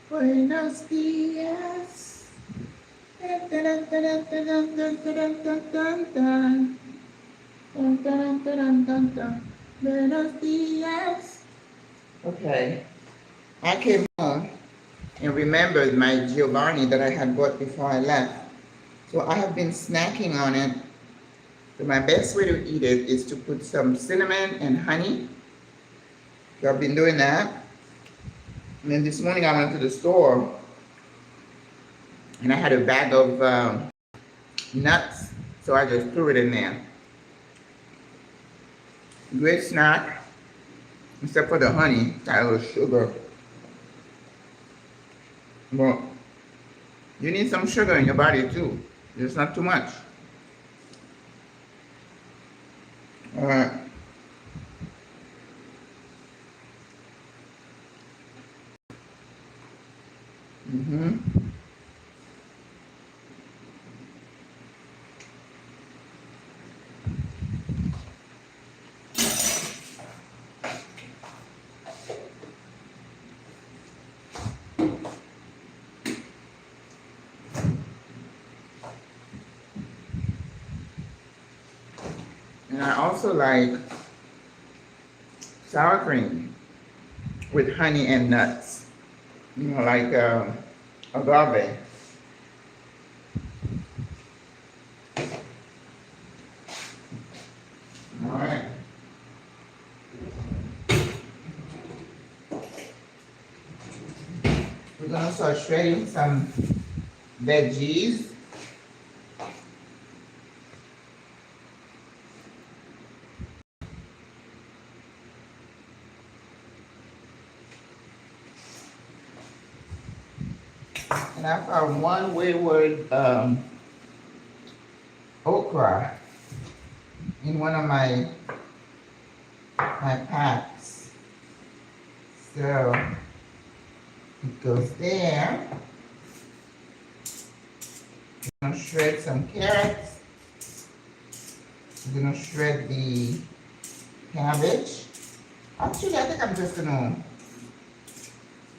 Buenos dias. Dun, dun, dun, dun, dun, dun, dun, dun, dun. Dun, dun, dun, dun, dun. Buenos dias. Okay. I came home and remembered my Giovanni that I had bought before I left. So I have been snacking on it. So my best way to eat it is to put some cinnamon and honey. So I've been doing that. And then this morning I went to the store and I had a bag of nuts. So I just threw it in there. Great snack, except for the honey, got a little sugar. But you need some sugar in your body too. Just not too much. All right. And I also like sour cream with honey and nuts. You know, like agave. All right. We're gonna start shredding some veggies. And I found one wayward okra in one of my packs. So it goes there. I'm gonna shred some carrots. I'm gonna shred the cabbage. Actually, I think I'm just gonna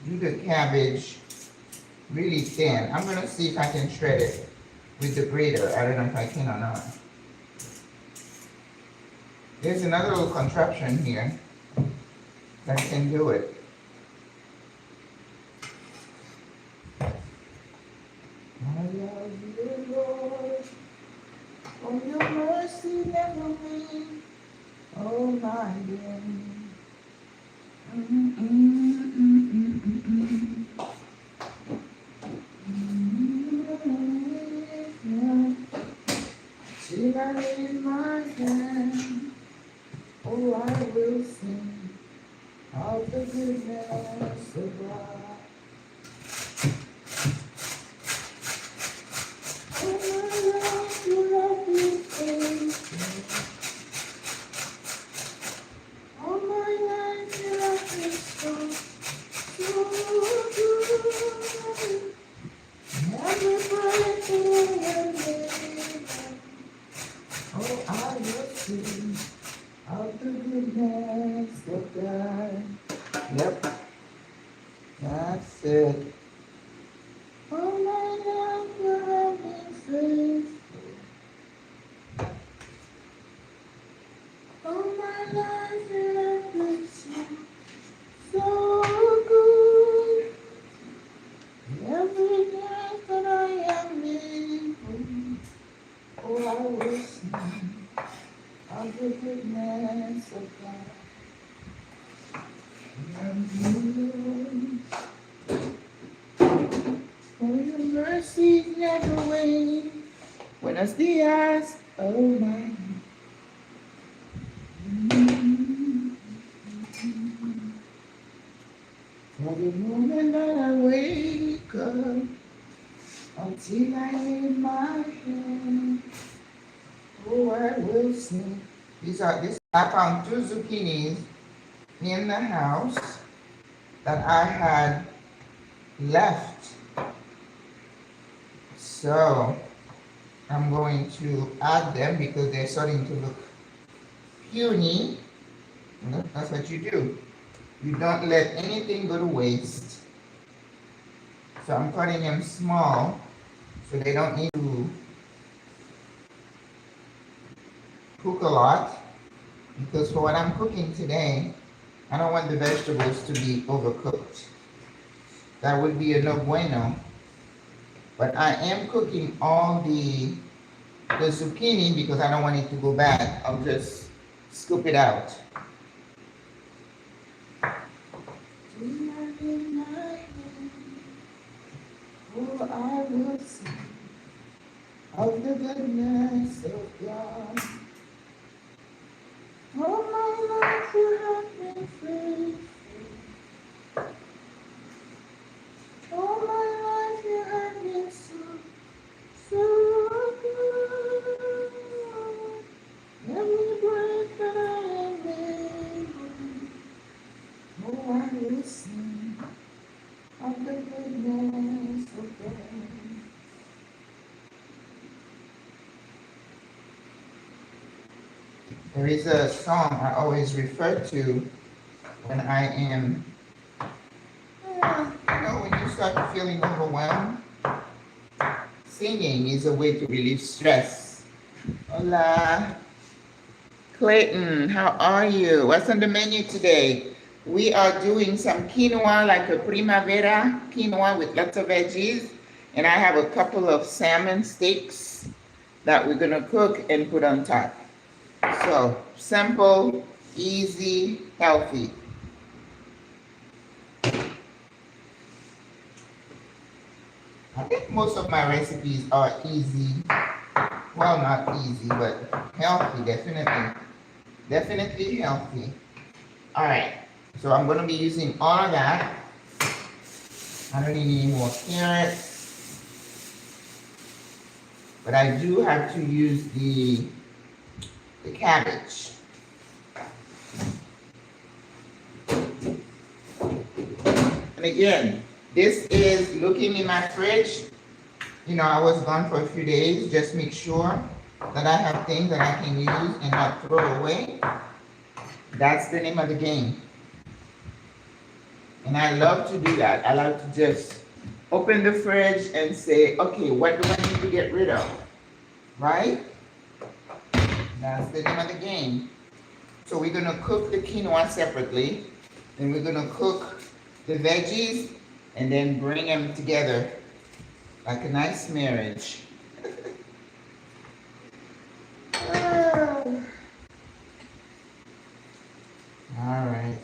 do the cabbage really thin. I'm gonna see if I can shred it with the grater. I don't know if I can or not. There's another little contraption here that can do it. I love you, Lord, for your mercy never fails. Oh my God. Till I lay my hand, oh, I will sing of the goodness of God. Oh, my love, you love me faithful. All my life, you love me so, so good. Every breath you have. Oh, I will sing of the goodness of God. Yep, that's it. Oh, my love, you have been faithful. Oh, my life, you have been so, so good. Every day that I am living, oh, I will sing of the goodness of God. For your mercy never wane. Buenos dias, oh my. For the moment that I wake up until I lay my head, oh, I will sing. I found 2 zucchinis in the house that I had left. So I'm going to add them because they're starting to look puny. That's what you do. You don't let anything go to waste. So I'm cutting them small so they don't need to cook a lot, because for what I'm cooking today, I don't want the vegetables to be overcooked. That would be a no bueno. But I am cooking all the zucchini because I don't want it to go bad. I'll just scoop it out. Oh, I will sing of the goodness of God. All my life you have been faithful. All my life you have been so, so good. Every breath that I am able, oh, I will sing of the goodness of God. There is a song I always refer to when I am, when you start feeling overwhelmed. Singing is a way to relieve stress. Hola. Clayton, how are you? What's on the menu today? We are doing some quinoa, like a primavera quinoa with lots of veggies. And I have a couple of salmon steaks that we're gonna cook and put on top. So, simple, easy, healthy. I think most of my recipes are easy. Well, not easy, but healthy, definitely. Definitely healthy. All right, so I'm gonna be using all of that. I don't need any more carrots, but I do have to use the cabbage. And again, this is looking in my fridge. I was gone for a few days. Just make sure that I have things that I can use and not throw away. That's the name of the game. And I love to do that. I love to just open the fridge and say, okay, what do I need to get rid of? Right? That's the name of the game. So we're gonna cook the quinoa separately, then we're gonna cook the veggies, and then bring them together like a nice marriage. All right.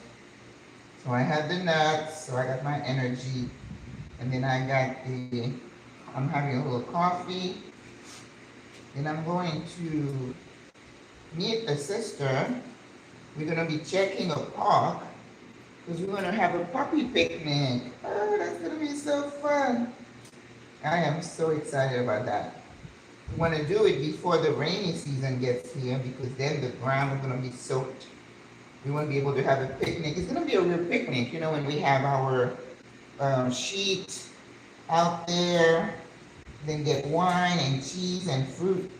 So I had the nuts, so I got my energy, and then I'm having a little coffee. Then I'm going to meet a sister. We're gonna be checking a park because we're gonna have a puppy picnic. Oh, that's gonna be so fun. I am so excited about that. We want to do it before the rainy season gets here because then the ground is gonna be soaked. We want to be able to have a picnic. It's gonna be a real picnic, when we have our sheet out there, then get wine and cheese and fruit,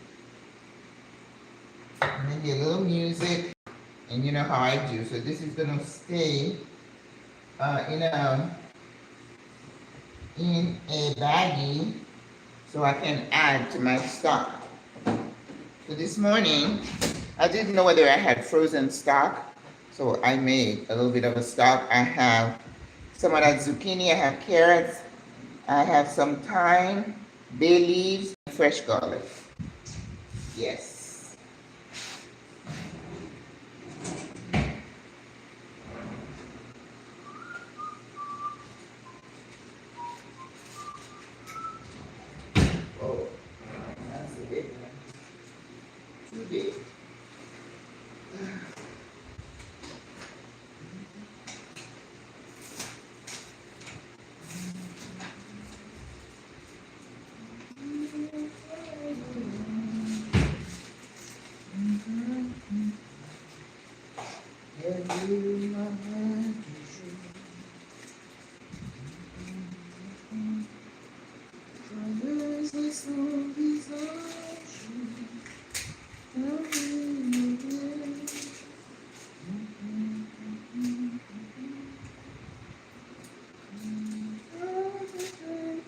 and then get a little music. And you know how I do. So this is gonna stay in a baggie so I can add to my stock. So this morning, I didn't know whether I had frozen stock, so I made a little bit of a stock. I have some of that zucchini, I have carrots, I have some thyme, bay leaves, and fresh garlic. Yes.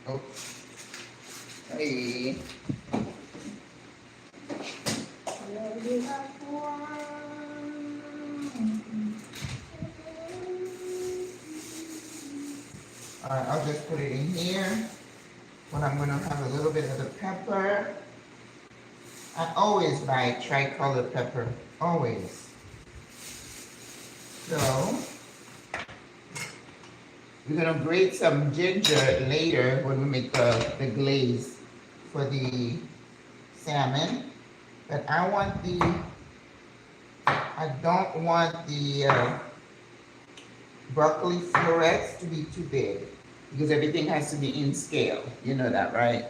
Oh, hey. Alright, I'll just put it in here. But I'm going to have a little bit of the pepper. I always buy tricolor pepper, always. So, we're going to grate some ginger later when we make the glaze for the salmon. But I don't want the broccoli florets to be too big because everything has to be in scale. You know that, right?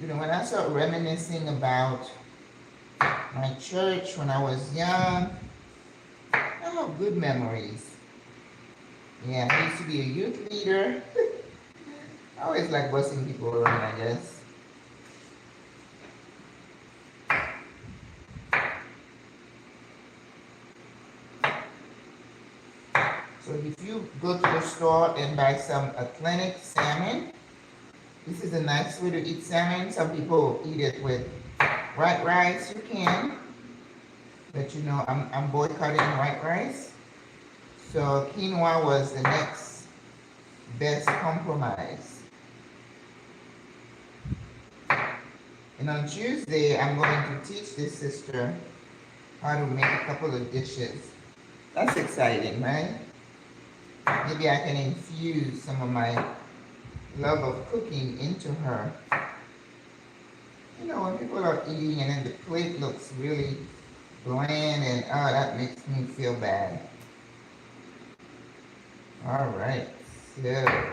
You know, when I start reminiscing about my church when I was young, I have good memories. Yeah, I used to be a youth leader. I always like bossing people around, I guess. So if you go to the store and buy some Atlantic salmon, this is a nice way to eat salmon. Some people eat it with white rice. You can, but you know I'm boycotting white rice. So quinoa was the next best compromise. And on Tuesday, I'm going to teach this sister how to make a couple of dishes. That's exciting, right? Maybe I can infuse some of my love of cooking into her. You know, when people are eating and then the plate looks really bland and that makes me feel bad. All right, so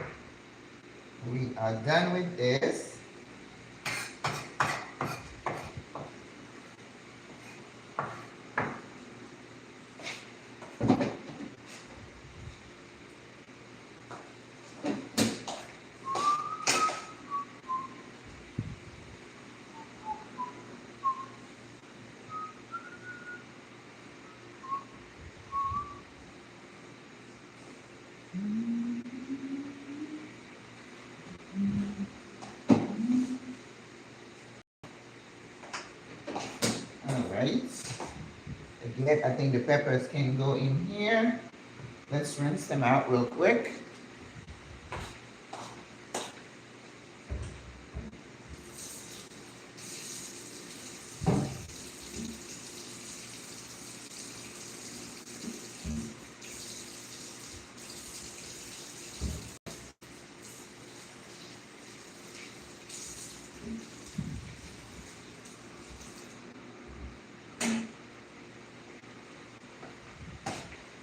we are done with this. Alright, again, I think the peppers can go in here. Let's rinse them out real quick.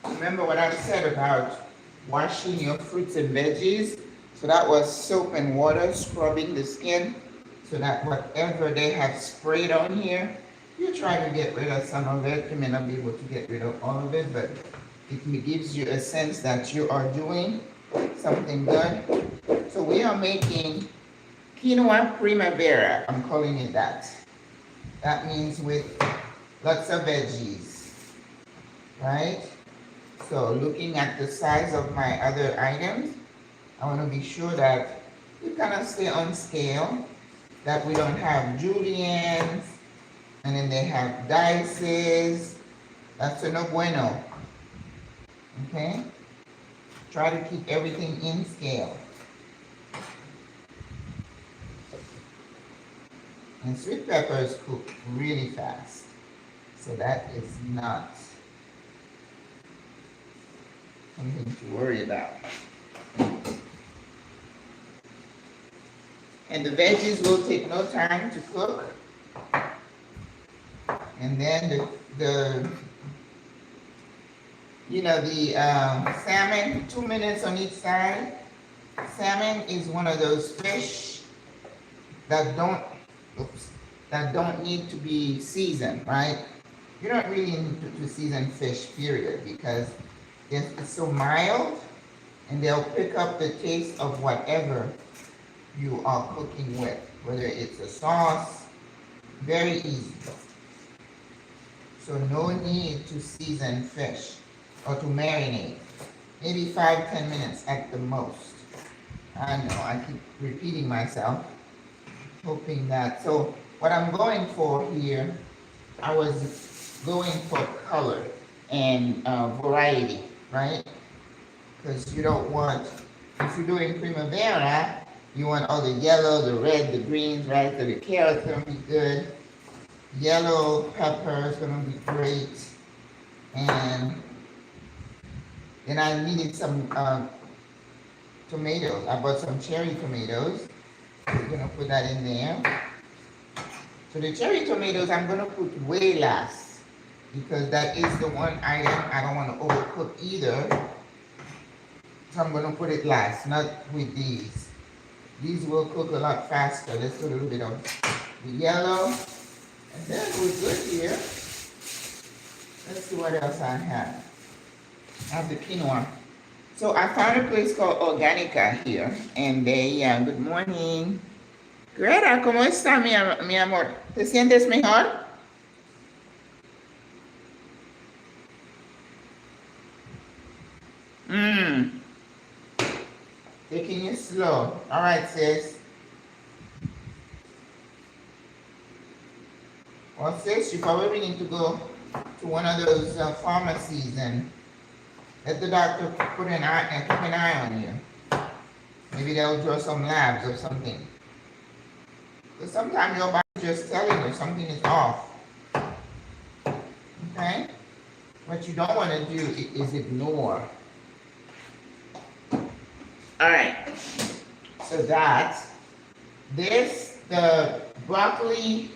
Remember what I said about washing your fruits and veggies? So that was soap and water scrubbing the skin so that whatever they have sprayed on here, you try to get rid of some of it. You may not be able to get rid of all of it, but it gives you a sense that you are doing something good. So we are making quinoa primavera. I'm calling it that. That means with lots of veggies, right? So looking at the size of my other items, I want to be sure that we kind of stay on scale, that we don't have juliennes, and then they have dices. That's a no bueno. Okay? Try to keep everything in scale. And sweet peppers cook really fast. So that is not something to worry about. And the veggies will take no time to cook. And then the salmon, 2 minutes on each side. Salmon is one of those fish that don't need to be seasoned, right? You don't really need to season fish, period, because it's so mild, and they'll pick up the taste of whatever you are cooking with, whether it's a sauce, very easy. So no need to season fish or to marinate. Maybe 5-10 minutes at the most. I know, I keep repeating myself, hoping that. So what I'm going for here, I was going for color and variety, right? Because you don't want, if you're doing primavera, you want all the yellow, the red, the greens, right? So the carrot's gonna be good. Yellow pepper is gonna be great. And then I needed some tomatoes. I bought some cherry tomatoes. We're gonna put that in there. So the cherry tomatoes I'm gonna put way last because that is the one item I don't want to overcook either. So I'm gonna put it last, not with these. These will cook a lot faster. Let's put a little bit of the yellow. And then we're good here. Let's see what else I have. I have the quinoa. So I found a place called Organica here. And they, good morning. Greta, ¿cómo está mi amor? ¿Te sientes mejor? Taking it slow. All right, sis. Well, sis, you probably need to go to one of those pharmacies and let the doctor keep an eye on you. Maybe they'll draw some labs or something. Because sometimes your body's just telling you something is off. Okay? What you don't want to do is ignore. Alright. So that's this, the broccoli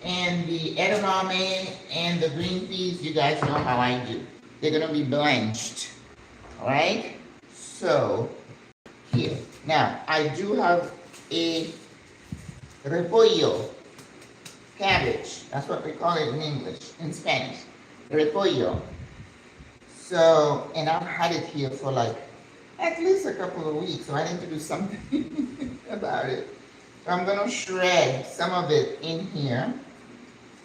and the edamame and the green peas, you guys know how I do. They're going to be blanched. Alright? So, here. Now, I do have a repollo, cabbage. That's what we call it in English, in Spanish. Repollo. So, and I've had it here for like at least a couple of weeks, so I need to do something about it. So I'm going to shred some of it in here.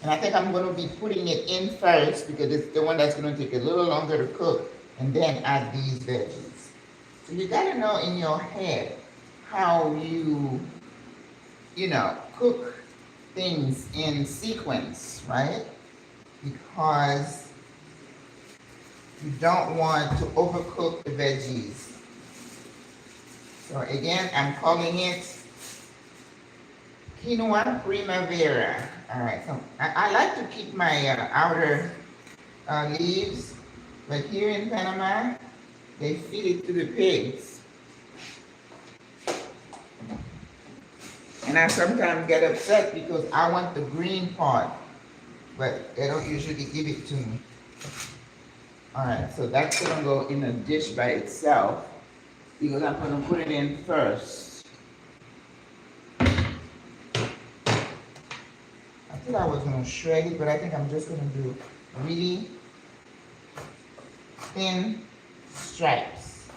And I think I'm going to be putting it in first because it's the one that's going to take a little longer to cook, and then add these veggies. So you got to know in your head how you cook things in sequence, right? Because you don't want to overcook the veggies. So again, I'm calling it quinoa primavera. All right, so I like to keep my outer leaves, but here in Panama, they feed it to the pigs. And I sometimes get upset because I want the green part, but they don't usually give it to me. All right, so that's gonna go in a dish by itself because I'm gonna put it in first. I thought I was gonna shred it, but I think I'm just gonna do really thin stripes.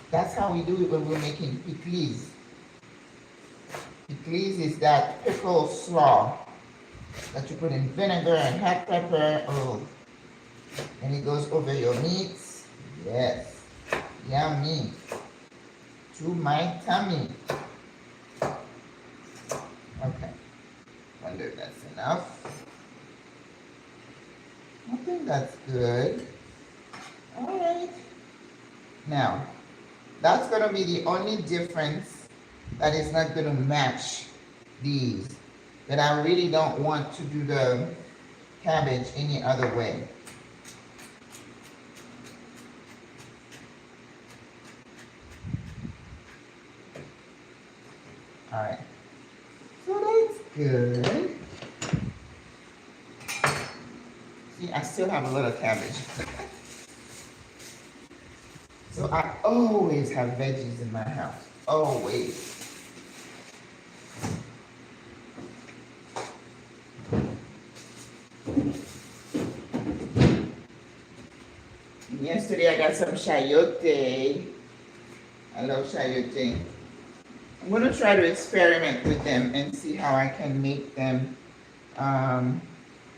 That's how we do it when we're making pickles. Pickles is that pickle slaw that you put in vinegar and hot pepper. Oh, and it goes over your meats. Yes, yummy. To my tummy. Okay, wonder if that's enough. I think that's good. All right. Now, that's going to be the only difference that is not going to match these. But I really don't want to do the cabbage any other way. All right. So that's good. See, I still have a little cabbage. So I always have veggies in my house, always. Yesterday I got some chayote. I love chayote. I'm going to try to experiment with them and see how I can make them a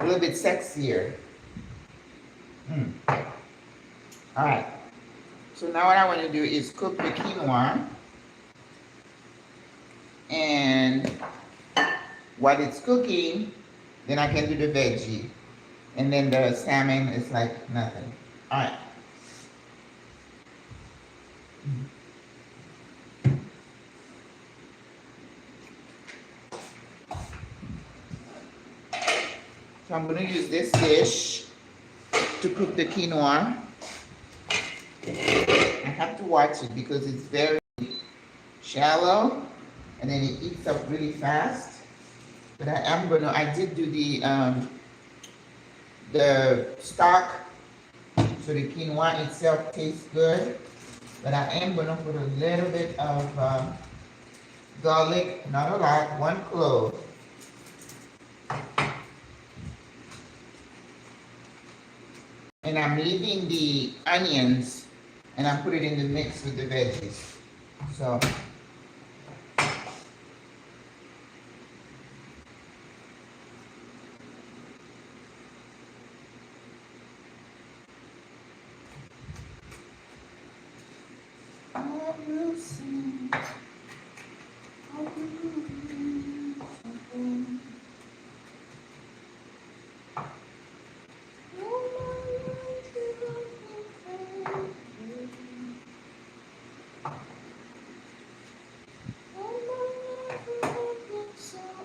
little bit sexier. All right. So now what I want to do is cook the quinoa, and while it's cooking, then I can do the veggie, and then the salmon is like nothing. All right. So I'm going to use this dish to cook the quinoa. I have to watch it because it's very shallow and then it eats up really fast. But I did do the stock, so the quinoa itself tastes good. But I am going to put a little bit of garlic, not a lot, 1 clove. And I'm leaving the onions and I put it in the mix with the veggies. So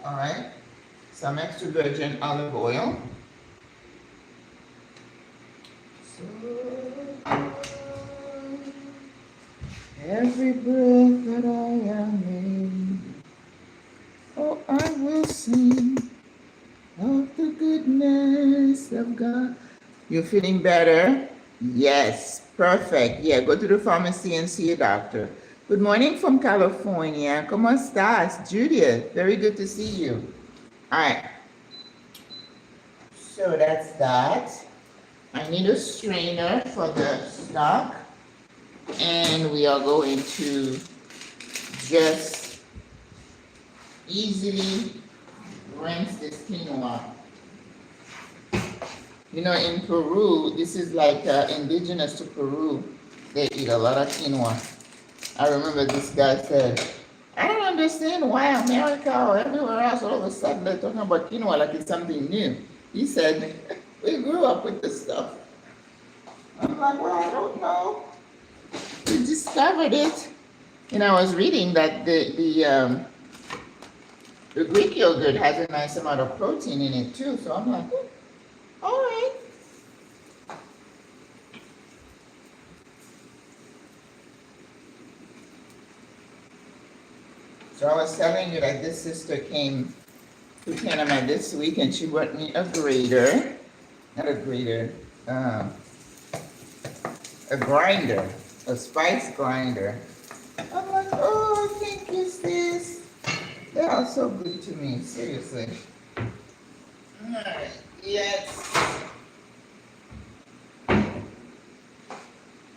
all right, some extra virgin olive oil. Every breath that I am in, oh, I will sing of the goodness of God. You're feeling better? Yes, perfect. Yeah, go to the pharmacy and see a doctor. Good morning from California. ¿Cómo estás, Judith? Very good to see you. All right. So that's that. I need a strainer for the stock. And we are going to just easily rinse this quinoa. You know, in Peru, this is like indigenous to Peru. They eat a lot of quinoa. I remember this guy said, I don't understand why America or everywhere else all of a sudden they're talking about quinoa like it's something new. He said, we grew up with this stuff. I'm like, well, I don't know. We discovered it. And I was reading that the Greek yogurt has a nice amount of protein in it too. So I'm like, oh, all right. So I was telling you that this sister came to Panama this week and she brought me a grater, not a grater, a grinder, a spice grinder. I'm like, oh, thank you, sis. They are so good to me, seriously. All right, yes.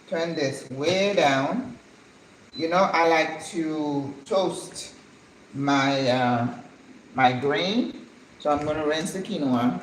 Turn this way down. You know, I like to toast my my grain, so I'm going to rinse the quinoa.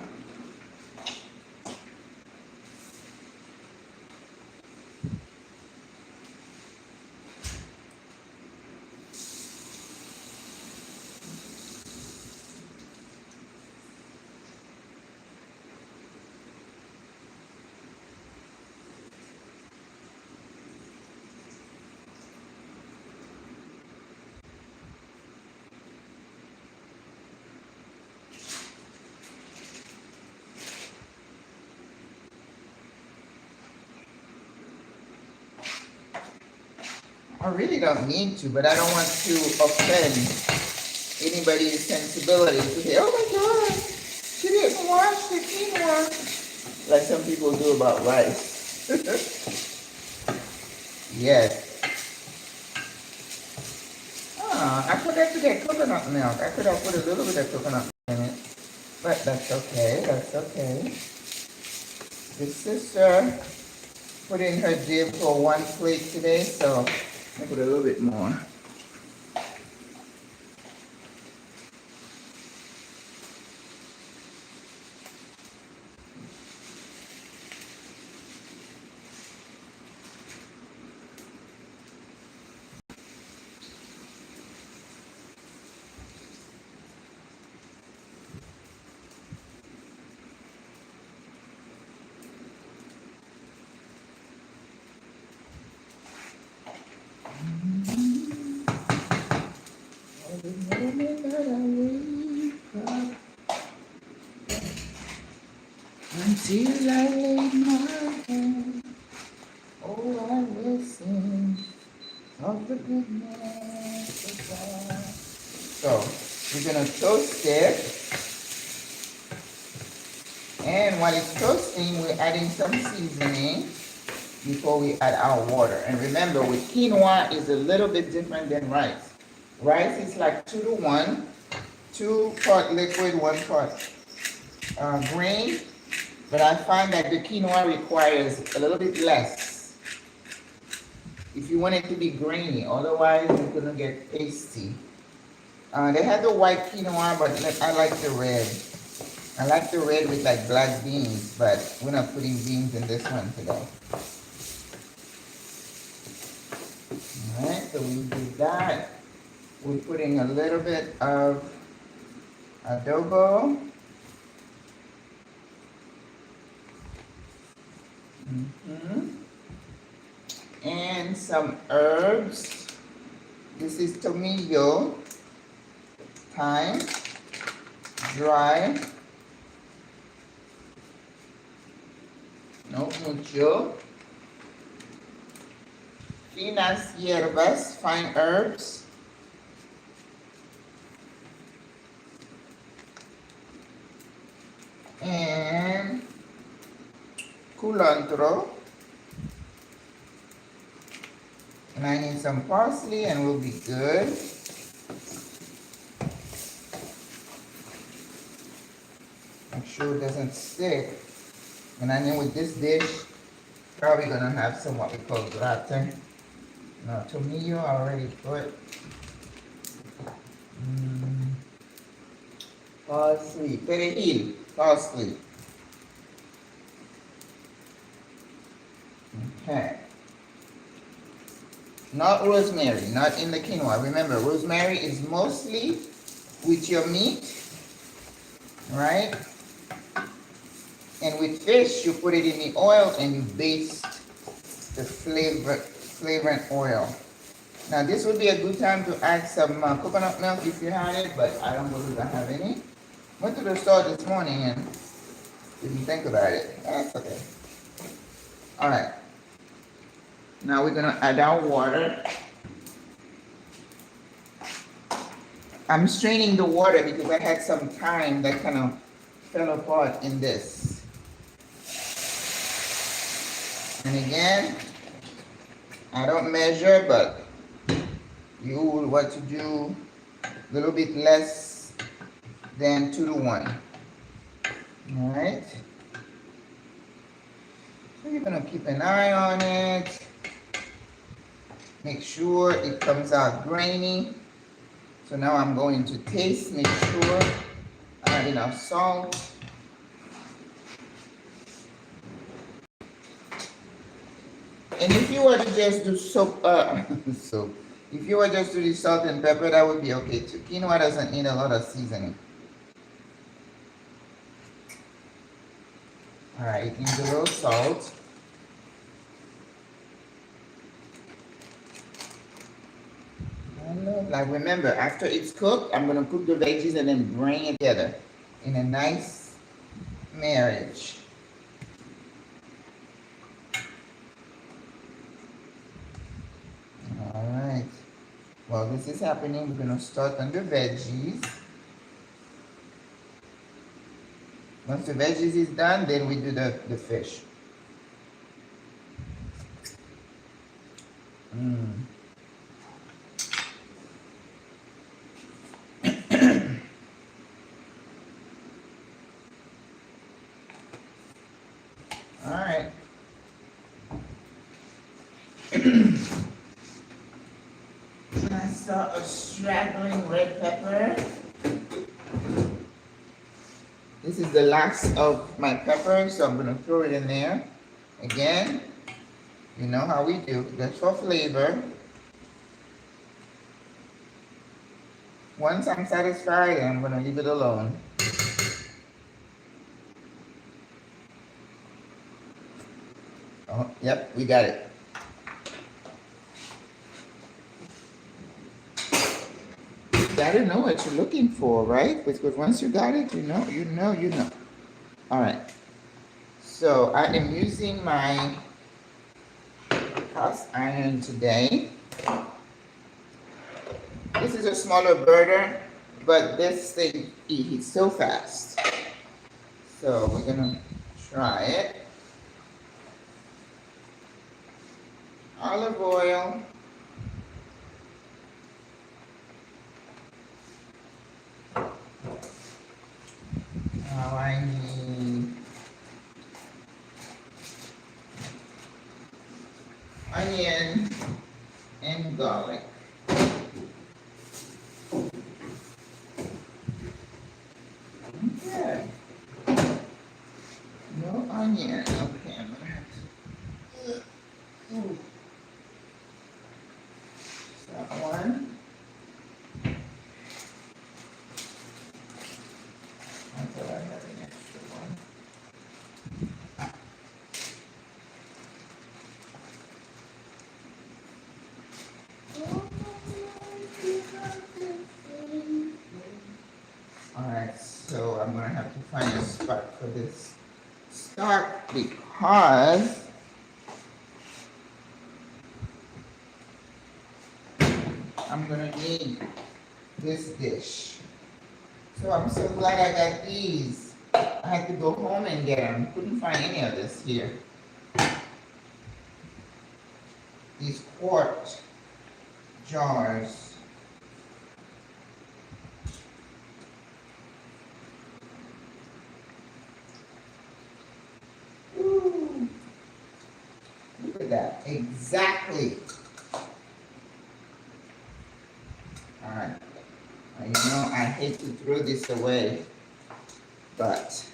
I really don't need to, but I don't want to offend anybody's sensibility to say, oh my God, she didn't wash the quinoa, like some people do about rice. Yes. I forgot to get coconut milk. I could have put a little bit of coconut milk in it, but that's okay, that's okay. The sister put in her dip for 1 plate today, so I put a little bit more. Every moment that I wake up until I lay my head, oh, I will sing of the goodness of God. So we're gonna toast it. And while it's toasting, we're adding some seasoning before we add our water. And remember, with quinoa, is a little bit different than rice. Rice is like 2 to 1, 2 part liquid, 1 part grain. But I find that the quinoa requires a little bit less if you want it to be grainy. Otherwise, it's gonna get pasty. They have the white quinoa, but I like the red. I like the red with like black beans, but we're not putting beans in this one today. Alright, so we do that. We're putting a little bit of adobo. And some herbs. This is tomillo, thyme, dry, no mucho, finas hierbas, fine herbs, and culantro. And I need some parsley and we'll be good. Make sure it doesn't stick. And I know with this dish, probably gonna have some what we call gratin. No, tomillo I already put. Parsley, perejil, parsley. Okay. Not rosemary, not in the quinoa. Remember, rosemary is mostly with your meat, right? And with fish, you put it in the oil and you baste the flavor and oil. Now, this would be a good time to add some coconut milk if you had it, but I don't believe I have any. Went to the store this morning and didn't think about it. That's okay. All right. Now we're gonna add our water. I'm straining the water because I had some thyme that kind of fell apart in this. And again, I don't measure, but you will want to do a little bit less than 2 to 1. All right. So you're gonna keep an eye on it. Make sure it comes out grainy. So now I'm going to taste, make sure I have enough salt. And if you were to just do if you were just to do salt and pepper, that would be okay too. Quinoa doesn't need a lot of seasoning. All right, it needs a little salt. Like remember, after it's cooked, I'm gonna cook the veggies and then bring it together in a nice marriage. All right. While this is happening, we're gonna start on the veggies. Once the veggies is done, then we do the fish. All right. I saw a straggling red pepper. This is the last of my pepper, so I'm gonna throw it in there. Again, you know how we do, just for flavor. Once I'm satisfied, I'm gonna leave it alone. Oh, yep, we got it. gotta know what you're looking for, right? Because once you got it, you know. All right. So I am using my cast iron today. This is a smaller burner, but this thing heats so fast. So we're gonna try it. Olive oil. Now I need onion and garlic. Okay. No onion. Okay, I'm gonna have to. That one. I thought I had an extra one. Alright, so I'm gonna have to find a spot for this stock because I'm gonna need this dish. So I'm so glad I got these. I had to go home and get them. Couldn't find any of this here. These quart jars. Ooh. Look at that. Exactly. Alright. You know, I hate to throw this away, but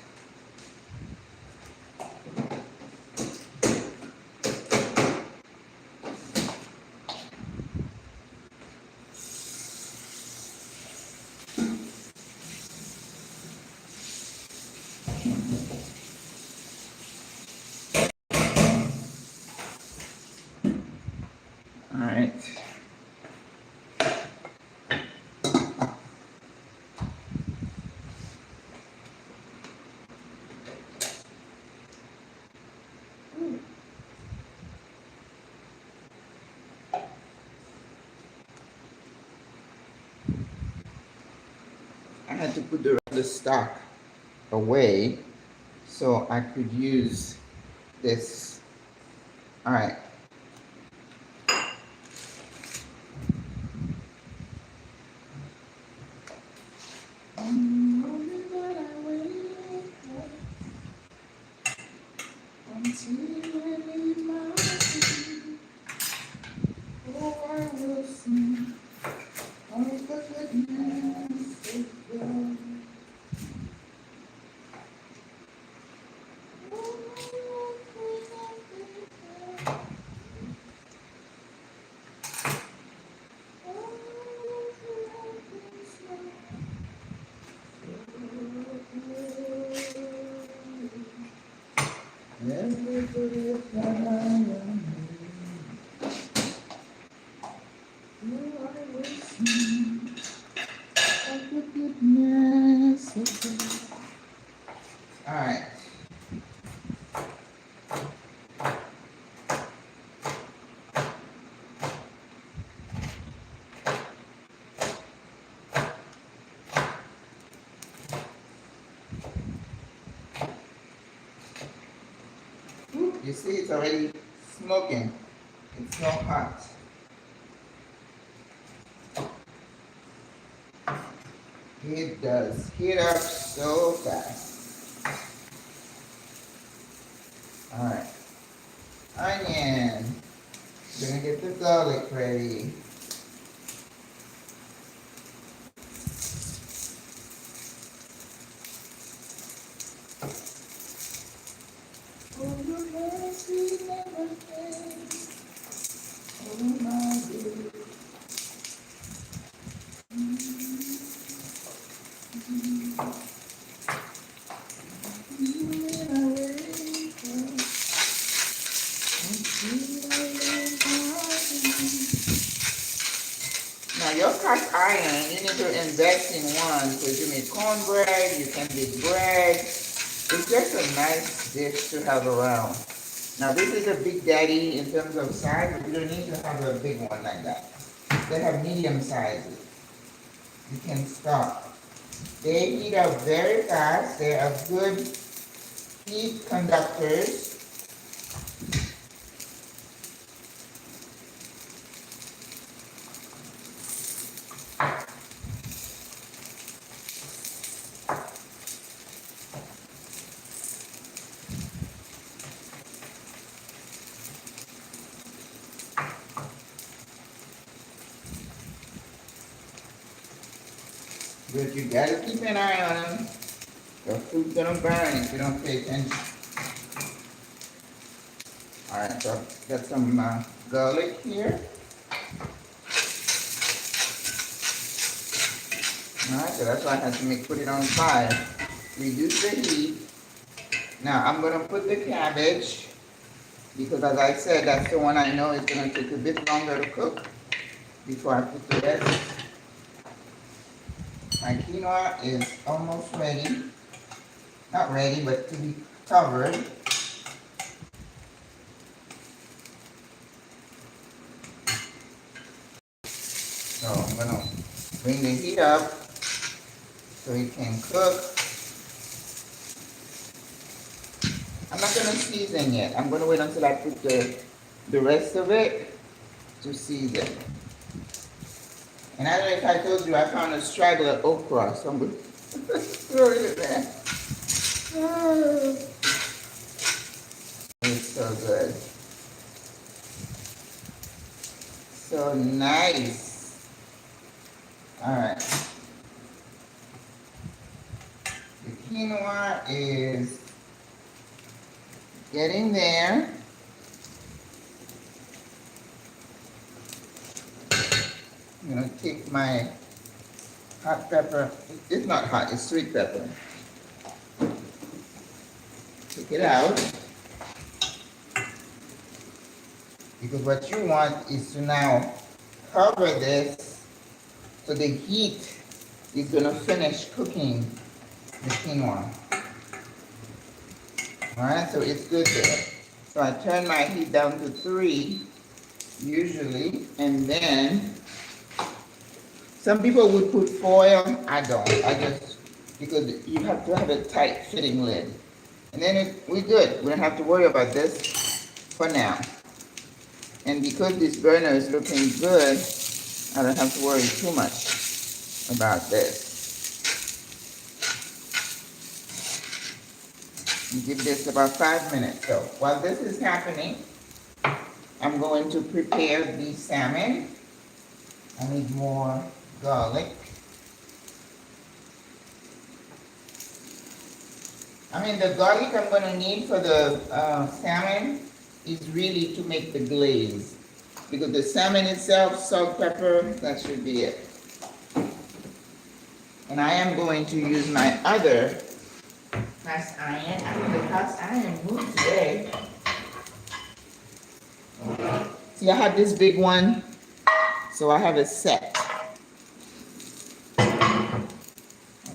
all right. I had to put the stock away so I could use this. All right. All right. You see, it's already smoking. It's so hot. It does heat up so fast. All right. Onion. Gonna get the garlic ready. Now your cast iron, you need to invest in one because you make cornbread, you can make bread. It's just a nice dish to have around. Now this is a Big Daddy in terms of size, but you don't need to have a big one like that. They have medium sizes. You can start. They heat up very fast. They are good heat conductors. But you gotta keep an eye on them. The food's gonna burn if you don't pay attention. Alright, so I've got some garlic here. Alright, so that's why I had to put it on fire. Reduce the heat. Now I'm gonna put the cabbage because as I said, that's the one I know is gonna take a bit longer to cook before I put the rest. My quinoa is almost ready. Not ready, but to be covered. So I'm gonna bring the heat up so it can cook. I'm not gonna season yet. I'm gonna wait until I put the rest of it to season. And I don't know if I told you I found a straggler okra, so I'm gonna throw it in there. Oh, it's so good. So nice. Alright. The quinoa is getting there. I'm gonna take my hot pepper. It's not hot, it's sweet pepper. Take it out. Because what you want is to now cover this so the heat is gonna finish cooking the quinoa. Alright, so it's good there. So I turn my heat down to 3 usually, and then some people would put foil. I don't. I just, because you have to have a tight fitting lid. And then we're good. We don't have to worry about this for now. And because this burner is looking good, I don't have to worry too much about this. And give this about 5 minutes. So while this is happening, I'm going to prepare the salmon. I need more garlic. The garlic I'm going to need for the salmon is really to make the glaze. Because the salmon itself, salt, pepper, that should be it. And I am going to use my other cast iron. The cast iron moved today. See, I have this big one, so I have a set.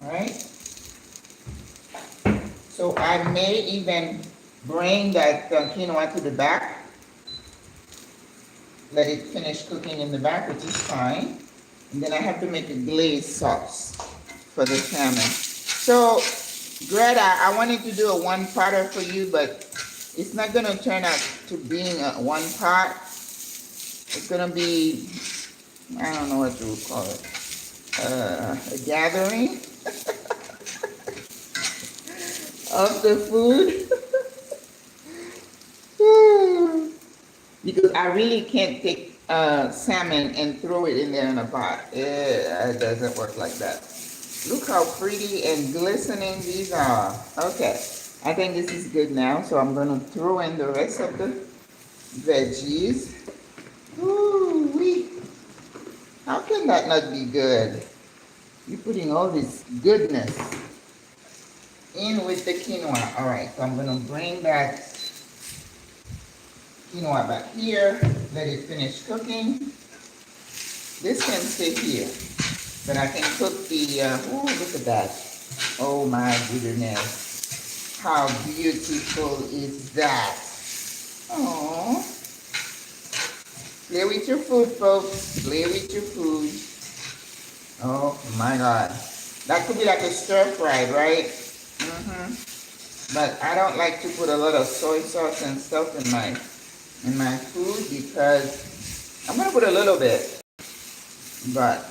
Alright. So I may even bring that quinoa to the back. Let it finish cooking in the back, which is fine. And then I have to make a glazed sauce for the salmon. So, Greta, I wanted to do a one-potter for you, but it's not going to turn out to being a one-pot. It's going to be, I don't know what you would call it, a gathering of the food. Because I really can't take salmon and throw it in there in a pot. It doesn't work like that. Look how pretty and glistening these are. Okay, I think this is good now, so I'm going to throw in the rest of the veggies. Ooh-wee. How can that not be good? You're putting all this goodness in with the quinoa. All right, so I'm going to bring that quinoa back here. Let it finish cooking. This can stay here. But I can cook the, oh, look at that. Oh my goodness. How beautiful is that? Oh, play with your food, folks. Play with your food. Oh my God. That could be like a stir fried, right? But I don't like to put a lot of soy sauce and stuff in my food because I'm gonna put a little bit. But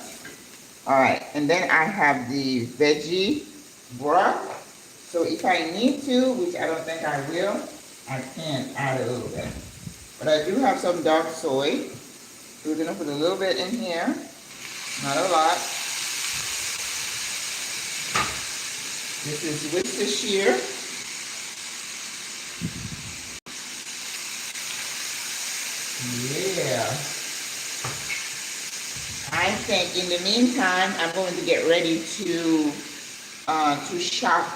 all right, and then I have the veggie broth. So if I need to, which I don't think I will, I can add a little bit. But I do have some dark soy. So we're gonna put a little bit in here, not a lot. This is Worcestershire. Yeah. I think in the meantime, I'm going to get ready to chop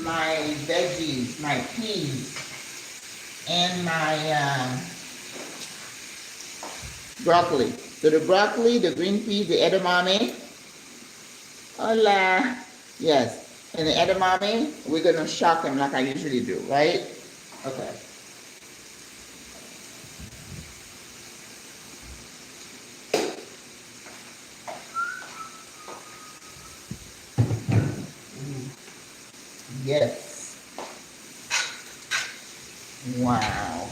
my veggies, my peas, and my broccoli. So the broccoli, the green peas, the edamame. Hola. Yes. And the edamame, we're going to chop them like I usually do, right? Okay. Yes. Wow.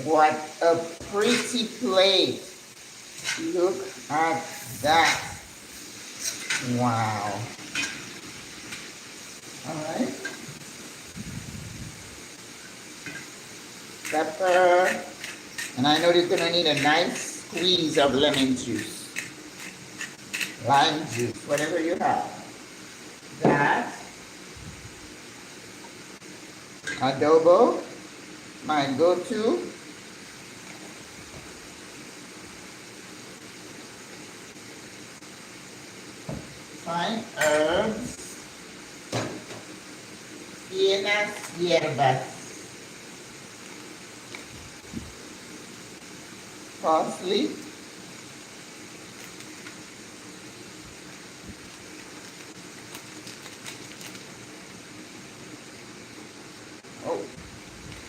What a pretty plate. Look at that. Wow. All right. Pepper. And I know it's going to need a nice squeeze of lemon juice. Lime juice, whatever you have. That. Adobo, my go-to. Fine herbs. Finas hierbas. Parsley. Oh,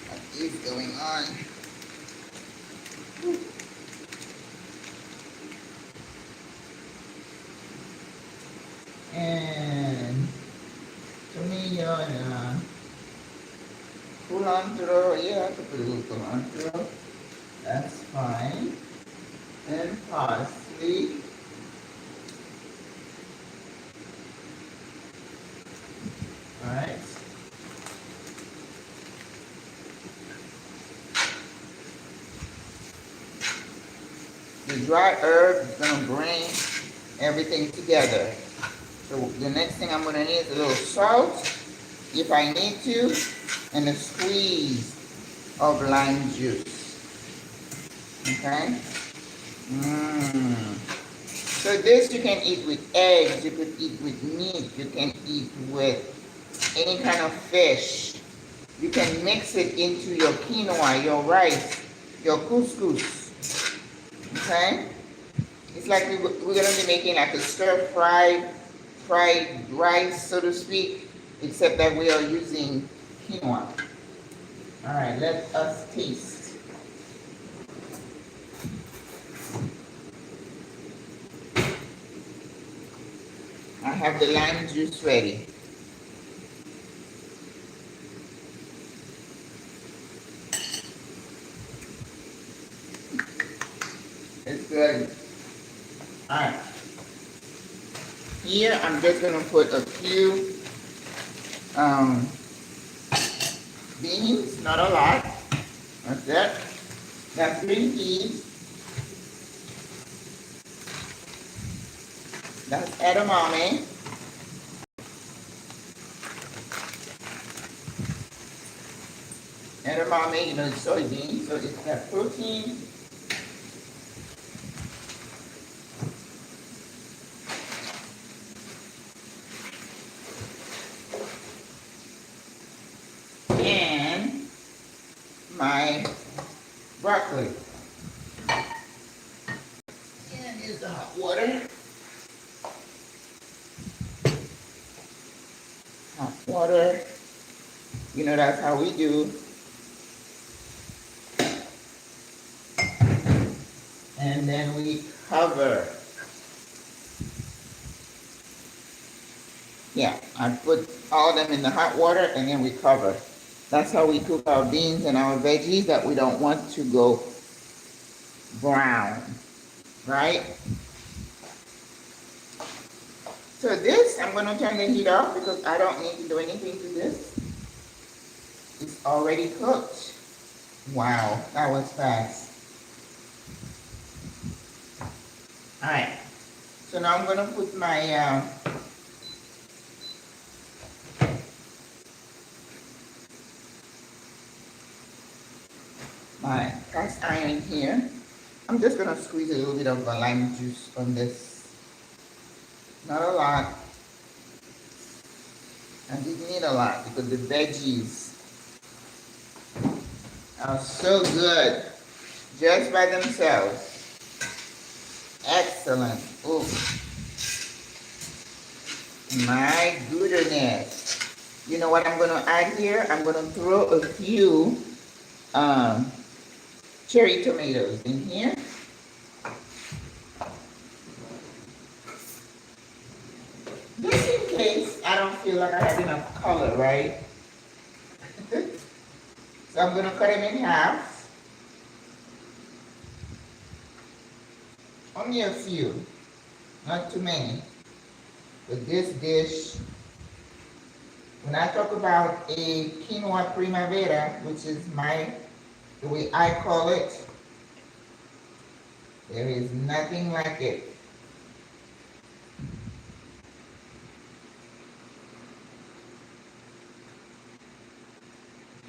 what is going on? And tomato and culantro. Yeah, I could put a little culantro. That's fine. And parsley. All right. The dry herb is going to bring everything together. So the next thing I'm going to need is a little salt, if I need to, and a squeeze of lime juice. Okay? So this you can eat with eggs, you could eat with meat, you can eat with any kind of fish. You can mix it into your quinoa, your rice, your couscous. Okay? It's like we're going to be making like a fried rice, so to speak, except that we are using quinoa. All right, let us taste. I have the lime juice ready. It's good. All right. Here, I'm just going to put a few beans, not a lot. That's it. That's green peas. That's edamame. Edamame, you know, it's soybeans, so it's got protein. And my broccoli. And here's the hot water. hot water. You know, that's how we do. And then we cover. Yeah, I put all of them in the hot water and then we cover. That's how we cook our beans and our veggies that we don't want to go brown, right? So this, I'm going to turn the heat off because I don't need to do anything to this. It's already cooked. Wow, that was fast. All right, so now I'm going to put my my cast iron here. I'm just going to squeeze a little bit of lime juice on this. Not a lot. I didn't need a lot because the veggies are so good just by themselves. Excellent. Oh, my goodness. You know what I'm going to add here? I'm going to throw a few cherry tomatoes in here. Just in case I don't feel like I have enough color, right? So I'm going to cut them in half. Only a few, not too many. But this dish, when I talk about a quinoa primavera, which is the way I call it, there is nothing like it.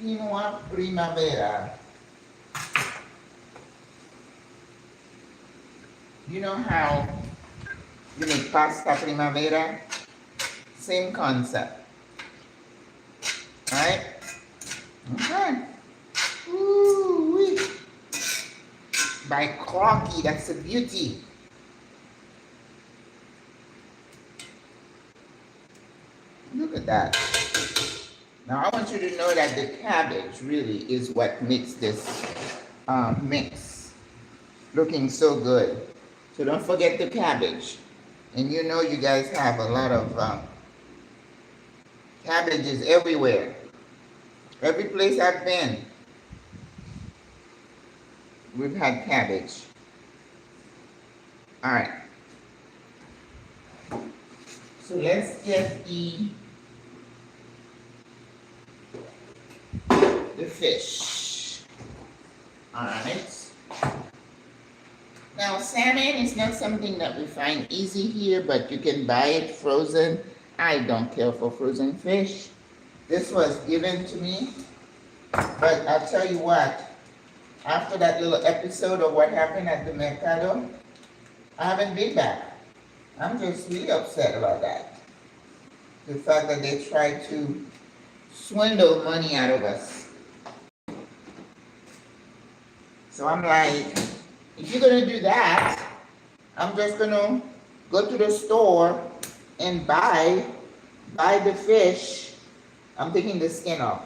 Quinoa primavera. You know how you make pasta primavera? Same concept. Right? Okay. Ooh-wee. By Crocky, that's a beauty. Look at that. Now I want you to know that the cabbage really is what makes this mix looking so good. So don't forget the cabbage. And you know you guys have a lot of cabbages everywhere. Every place I've been, we've had cabbage. All right. So let's get the fish. All right. Now, salmon is not something that we find easy here, but you can buy it frozen. I don't care for frozen fish. This was given to me, but I'll tell you what, after that little episode of what happened at the Mercado, I haven't been back. I'm just really upset about that. The fact that they tried to swindle money out of us. So I'm like, if you're going to do that, I'm just going to go to the store and buy the fish. I'm taking the skin off.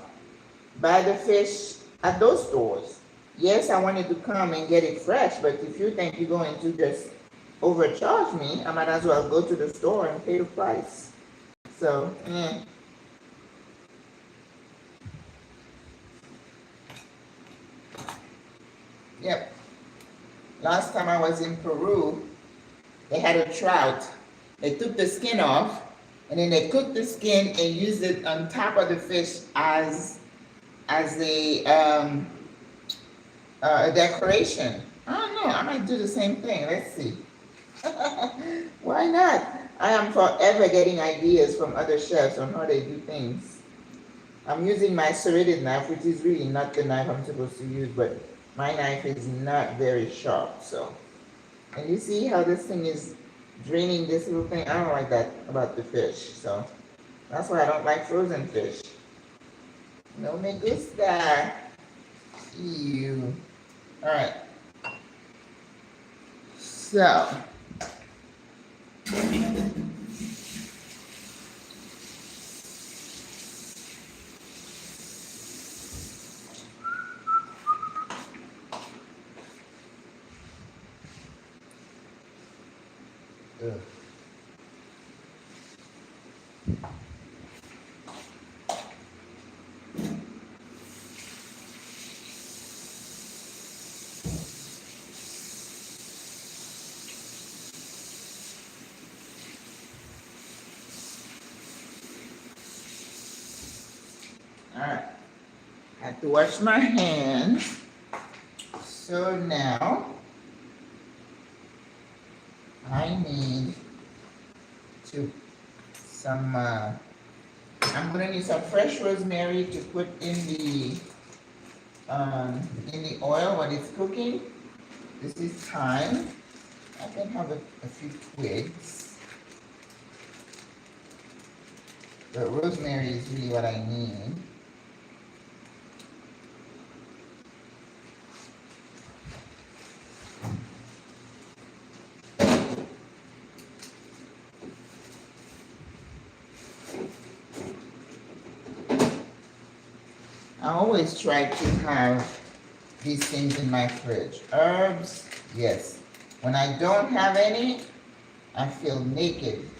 Buy the fish at those stores. Yes, I wanted to come and get it fresh, but if you think you're going to just overcharge me, I might as well go to the store and pay the price. So, Yep. Last time I was in Peru, they had a trout. They took the skin off, and then they cooked the skin and used it on top of the fish as a decoration. I don't know. I might do the same thing. Let's see. Why not? I am forever getting ideas from other chefs on how they do things. I'm using my serrated knife, which is really not the knife I'm supposed to use, but my knife is not very sharp, so. And you see how this thing is draining this little thing? I don't like that about the fish, so. That's why I don't like frozen fish. No me gusta. Ew. All right. So. Alright. I have to wash my hands. So now I need I'm gonna need some fresh rosemary to put in the oil when it's cooking. This is thyme. I can have a few twigs, but rosemary is really what I need. I always try to have these things in my fridge. Herbs, yes. When I don't have any, I feel naked.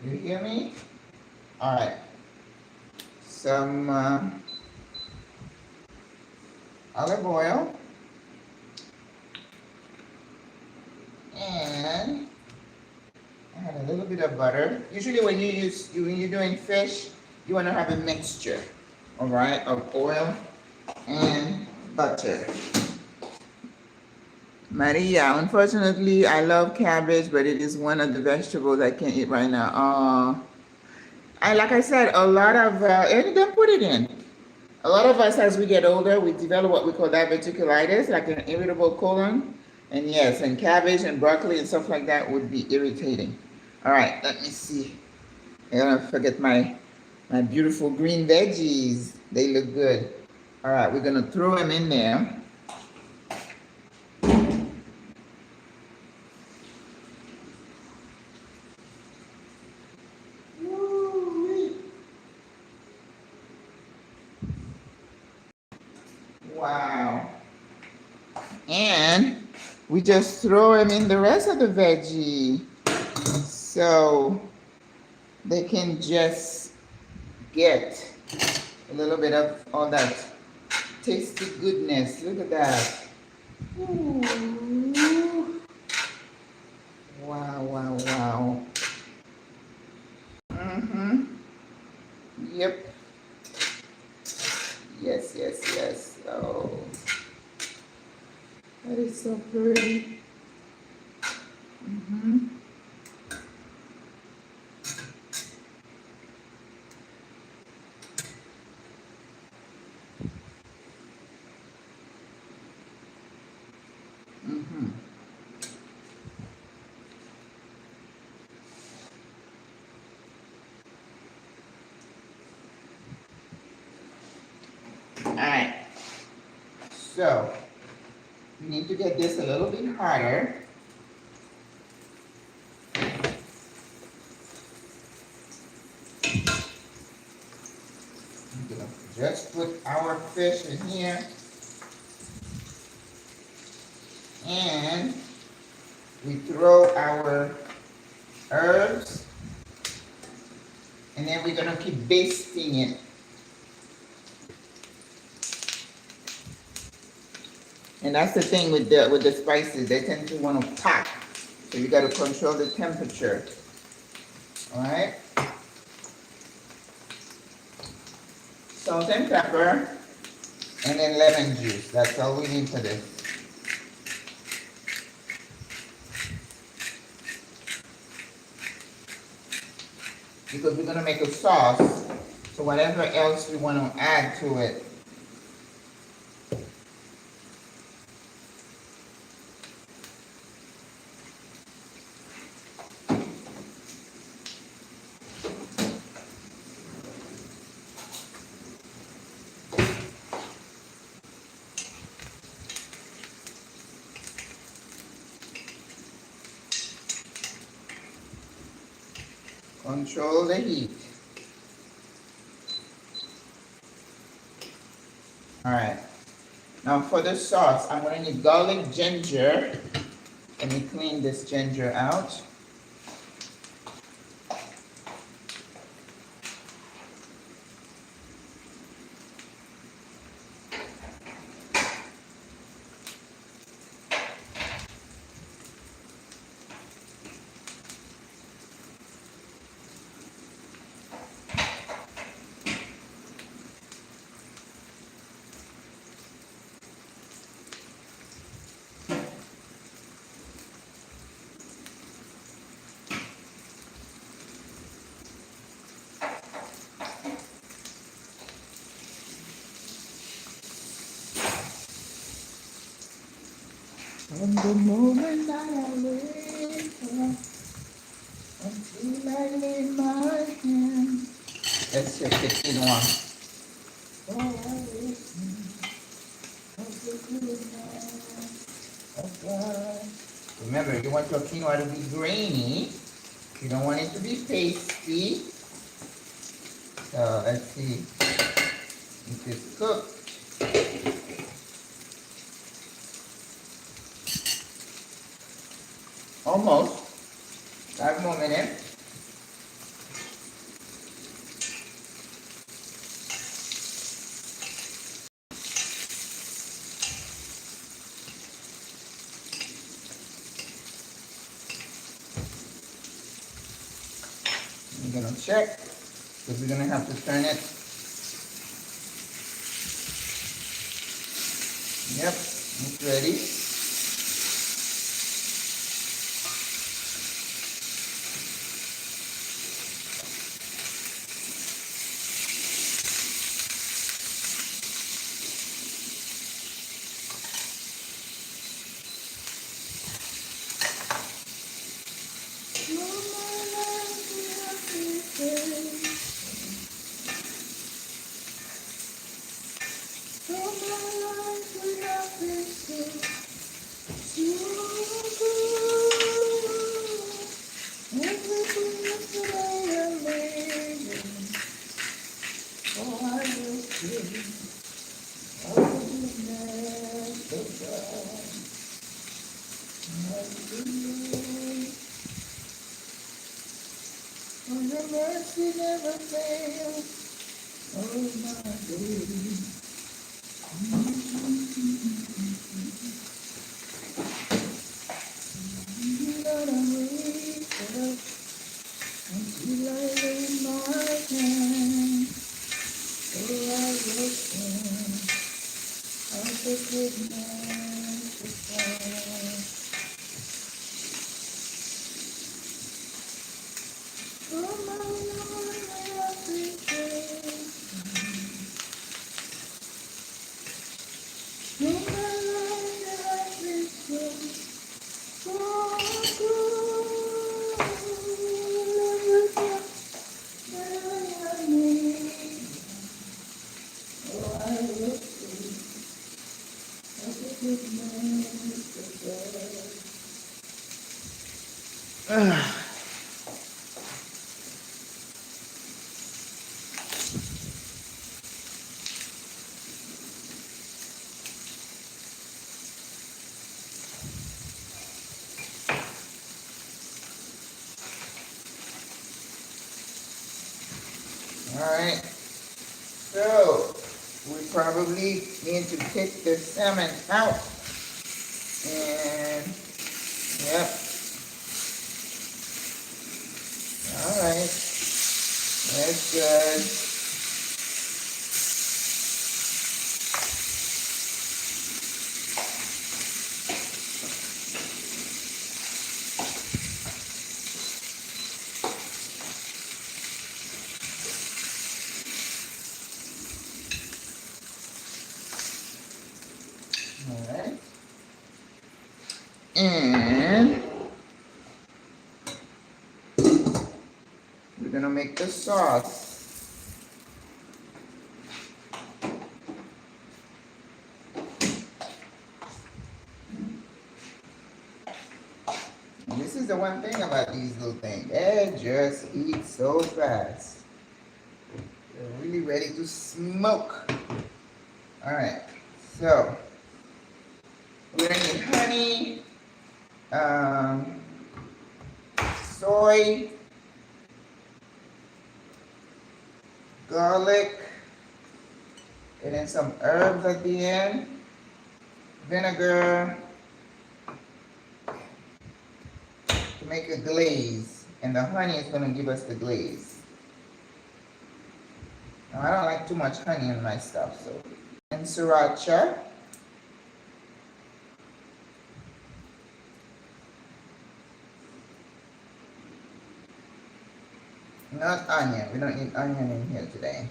You hear me? All right. Some olive oil. And I had a little bit of butter. Usually when you're doing fish, you want to have a mixture, all right, of oil and butter. Maria, unfortunately, I love cabbage, but it is one of the vegetables I can't eat right now. Like I said, a lot of, and don't put it in. A lot of us, as we get older, we develop what we call diverticulitis, like an irritable colon. And yes, and cabbage and broccoli and stuff like that would be irritating. All right, let me see. I don't forget my beautiful green veggies. They look good. All right, we're gonna throw them in there. Wow. And we just throw them in the rest of the veggie so they can just get a little bit of all that tasty goodness. Look at that. Ooh. Wow, wow, wow. Yep. Yes, yes, yes. Oh, that is so pretty. All right. So we need to get this a little bit harder. I'm gonna just put our fish in here, and we throw our herbs, and then we're gonna keep basting it. And that's the thing with the spices, they tend to want to pop. So you got to control the temperature. All right. Salt and pepper, and then lemon juice. That's all we need for this. Because we're going to make a sauce, so whatever else we want to add to it. Control the heat. All right. Now for the sauce, I'm going to need garlic, ginger. Let me clean this ginger out. From the moment that I wake up until I lay my hand. Let's check the quinoa. Oh, I listen of the goodness of God. Remember, you want your quinoa to be grainy. You don't want it to be pasty. So let's see if it's cooked. Almost. 5 more minutes. I'm gonna check because we're gonna have to turn it. Yep, it's ready. Your mercy never fails. Oh my baby. Lord, I wake up until I lay my hand. Oh, I will sing of the goodness of God. Oh my Lord, I appreciate. Oh my Lord, I appreciate. Oh, good. I need. Oh, I will sing of the goodness of God. Alright, so we probably need to take the salmon out. And, yep. Alright, that's good. Alright. And we're gonna make the sauce. And this is the one thing about these little things. They just eat so fast. They're really ready to smoke. Alright, so we're gonna need honey, soy, garlic, and then some herbs at the end, vinegar to make a glaze, and the honey is going to give us the glaze. Now, I don't like too much honey in my stuff, so. And sriracha. Not onion. We don't need onion in here today.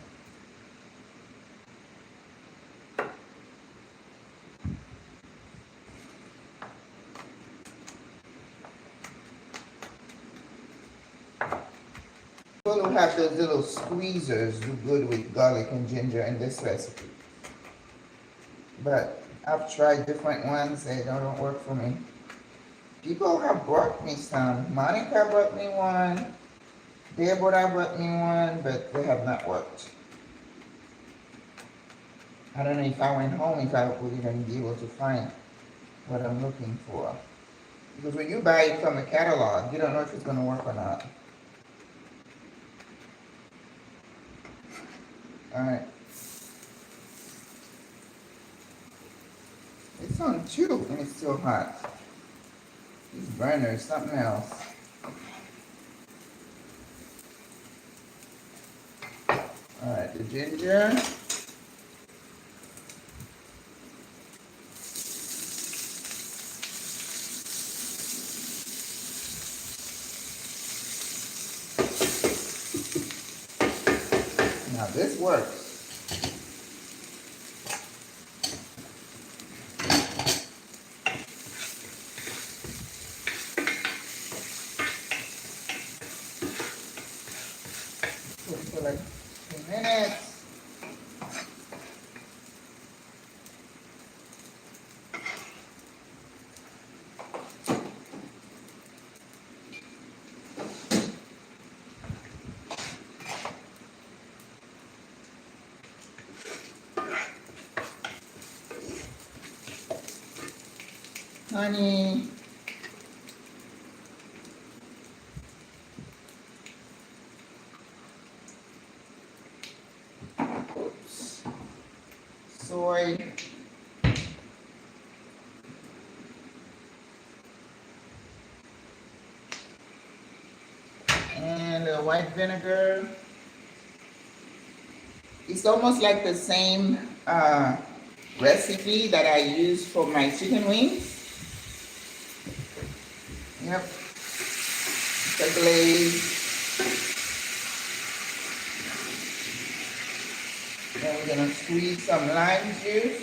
People who have those little squeezers do good with garlic and ginger in this recipe. But I've tried different ones, they don't work for me. People have brought me some. Monica brought me one. Deborah brought me one, but they have not worked. I don't know if I went home, if I would even be able to find what I'm looking for. Because when you buy it from a catalog, you don't know if it's going to work or not. Alright. It's on 2 and it's still hot. This burner is something else. Alright, the ginger. Now this works. For like 2 minutes. Honey. Oops. Soy. And a white vinegar. It's almost like the same recipe that I use for my chicken wings. Yep. The glaze. Then we're gonna squeeze some lime juice.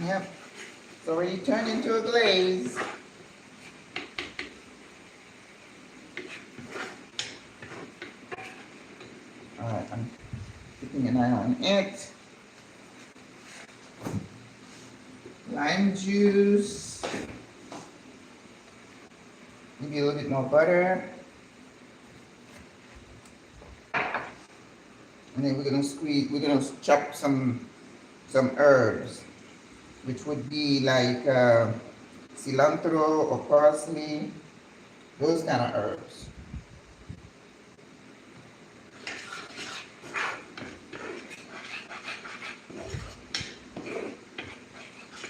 Yep. It's already turned into a glaze. Alright, I'm keeping an eye on it. Lime juice. Maybe a little bit more butter. And then we're gonna chop some herbs, which would be like cilantro or parsley, those kind of herbs.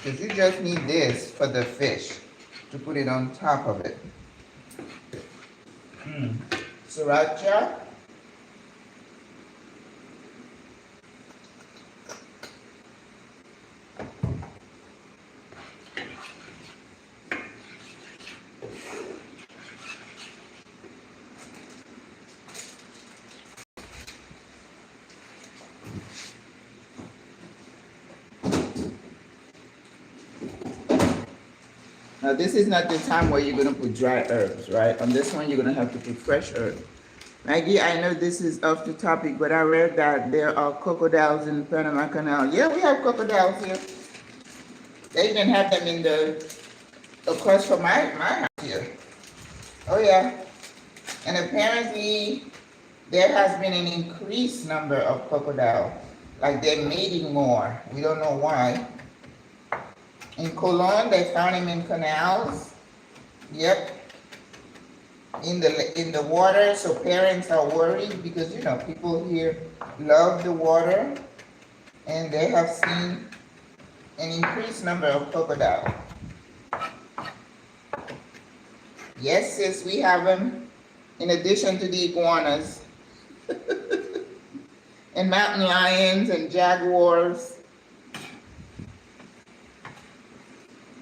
Because you just need this for the fish, to put it on top of it. Sriracha. Now this is not the time where you're going to put dry herbs, right? On this one, you're going to have to put fresh herbs. Maggie, I know this is off the topic, but I read that there are crocodiles in the Panama Canal. Yeah, we have crocodiles here. They even have them in across from my house here. Oh yeah. And apparently there has been an increased number of crocodiles. Like they're mating more. We don't know why. In Cologne, they found him in canals. Yep. In the water, so parents are worried because, you know, people here love the water and they have seen an increased number of crocodiles. Yes, sis, we have them in addition to the iguanas and mountain lions and jaguars.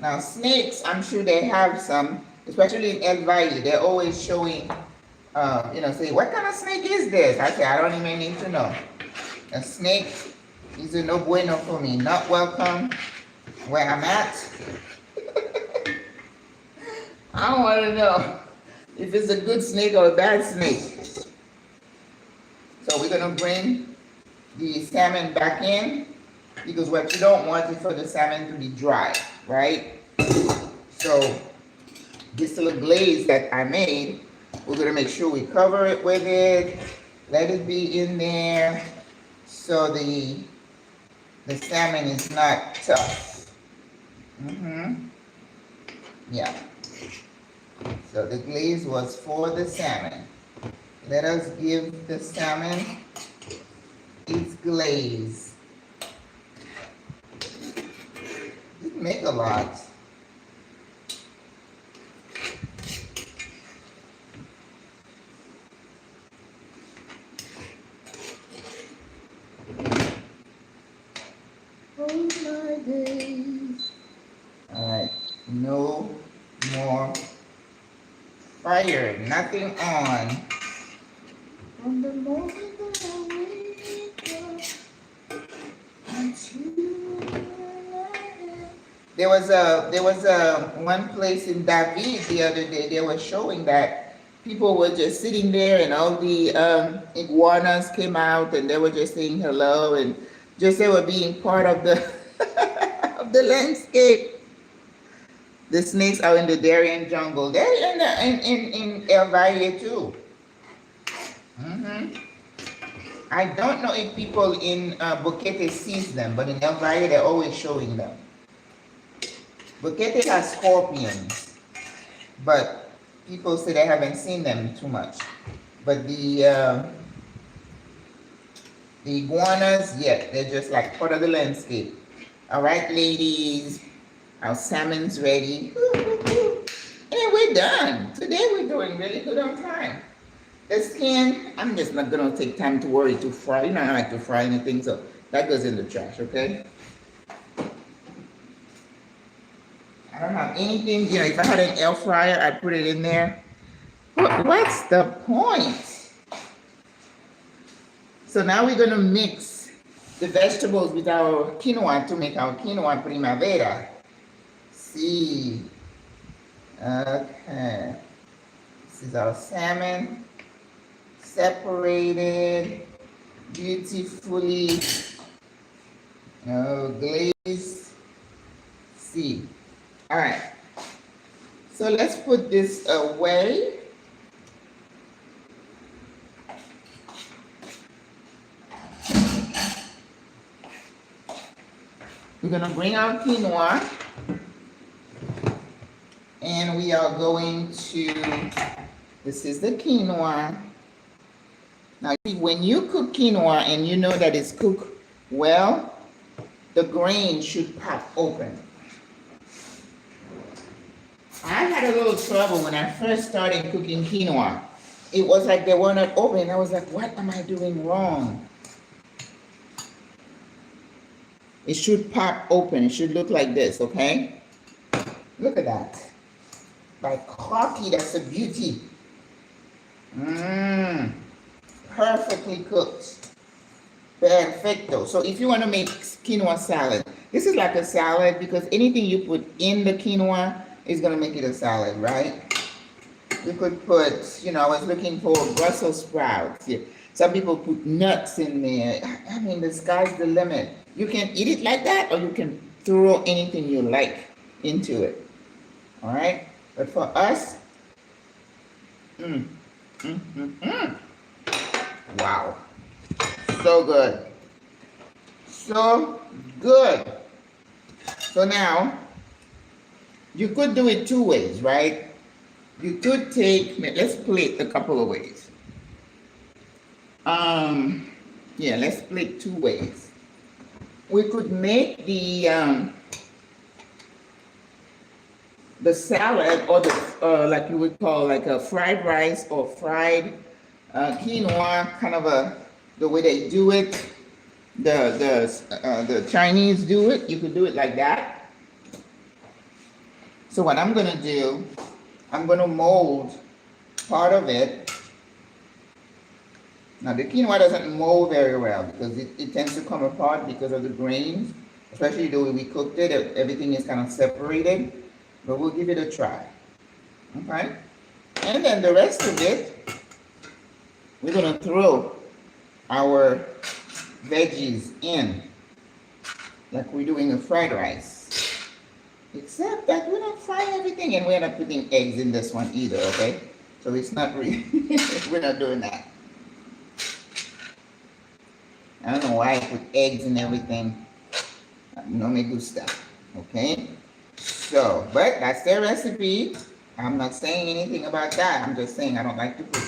Now snakes, I'm sure they have some, especially in El Valle. They're always showing, say, what kind of snake is this? I say, I don't even need to know. A snake These are no bueno for me. Not welcome where I'm at. I don't want to know if it's a good snake or a bad snake. So we're going to bring the salmon back in, because what you don't want is for the salmon to be dry, right? So this little glaze that I made, we're going to make sure we cover it with it, let it be in there so the salmon is not tough. Yeah. So the glaze was for the salmon. Let us give the salmon its glaze. Didn't make a lot. Oh my days. All right, no more fire, nothing on. From the moment that I wake up until there was a one place in David the other day. They were showing that people were just sitting there, and all the iguanas came out, and they were just saying hello, and just they were being part of the of the landscape. The snakes are in the Darien jungle. They're in El Valle too. I don't know if people in Boquete sees them, but in El Valle they're always showing them. Boquete has scorpions, but people say they haven't seen them too much. But the iguanas, yeah, they're just like part of the landscape. All right, ladies, our salmon's ready. And we're done. Today we're doing really good on time. The skin, I'm just not gonna take time to worry to fry. You know, I like to fry anything, so that goes in the trash, okay? I don't have anything, you know, if I had an air fryer, I'd put it in there. What's the point? So now we're gonna mix the vegetables with our quinoa to make our quinoa primavera. See, okay. This is our salmon, separated, beautifully, glazed. See. All right, so let's put this away. We're gonna bring our quinoa, and we are going to, this is the quinoa. Now, when you cook quinoa and you know that it's cooked well, the grain should pop open. I had a little trouble when I first started cooking quinoa. It was like they were not open. I was like, what am I doing wrong? It should pop open. It should look like this, okay? Look at that. Like coffee, that's a beauty. Perfectly cooked. Perfecto. So if you want to make quinoa salad, this is like a salad because anything you put in the quinoa is going to make it a salad, right? You could put, you know, I was looking for Brussels sprouts. Yeah. Some people put nuts in there. I mean, the sky's the limit. You can eat it like that, or you can throw anything you like into it. All right? But for us, wow. So good. So good. So now, you could do it two ways, right? You could take, let's split a couple of ways. Yeah, let's split two ways. We could make the salad, or the like you would call like a fried rice or fried quinoa, kind of the way they do it. The Chinese do it. You could do it like that. So what I'm gonna do, I'm gonna mold part of it Now the quinoa doesn't mold very well because it tends to come apart because of the grains, especially the way we cooked it. Everything is kind of separated, but we'll give it a try. Okay? And then the rest of it, we're gonna throw our veggies in like we're doing a fried rice. Except that we're not frying everything and we're not putting eggs in this one either, okay? So it's not really, we're not doing that. I don't know why I put eggs and everything. No me gusta, okay? So, but that's their recipe. I'm not saying anything about that. I'm just saying I don't like to put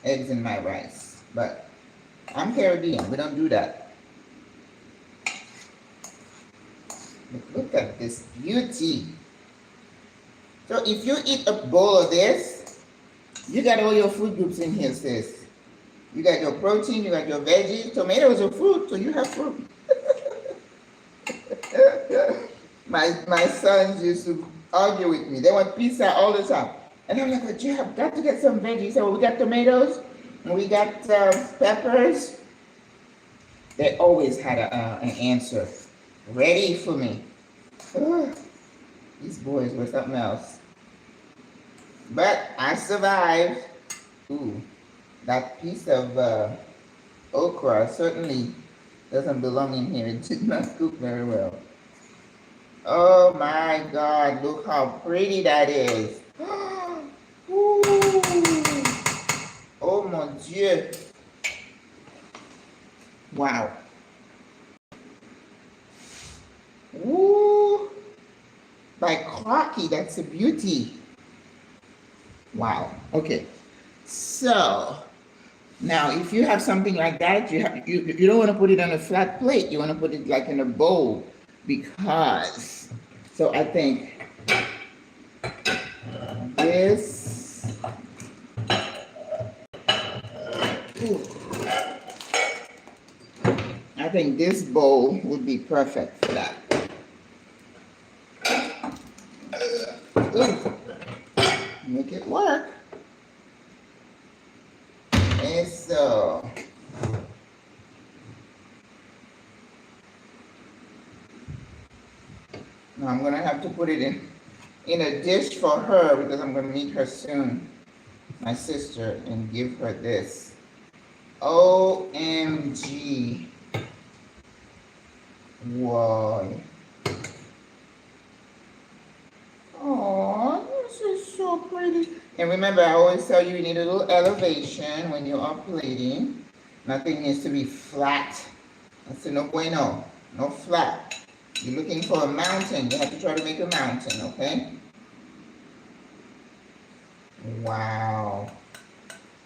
eggs in my rice. But I'm Caribbean. We don't do that. But look at this beauty. So if you eat a bowl of this, you got all your food groups in here, sis. You got your protein, you got your veggies, tomatoes are fruit, so you have fruit. My sons used to argue with me. They want pizza all the time. And I'm like, but you have got to get some veggies. So we got tomatoes, and we got peppers. They always had an answer ready for me. These boys were something else. But I survived. Ooh, that piece of okra certainly doesn't belong in here. It did not cook very well. Oh my God, look how pretty that is. Ooh. Oh mon Dieu. Wow. Ooh. By crocky, that's a beauty. Wow. Okay. So now if you have something like that, you don't want to put it on a flat plate. You want to put it like in a bowl because, so I think this, I think this bowl would be perfect for that. Make it work. And so now I'm gonna have to put it in a dish for her because I'm gonna meet her soon, my sister, and give her this. OMG. Whoa. Oh, this is so pretty. And remember, I always tell you, you need a little elevation when you are plating. Nothing needs to be flat. That's no bueno. No flat. You're looking for a mountain. You have to try to make a mountain, okay? Wow.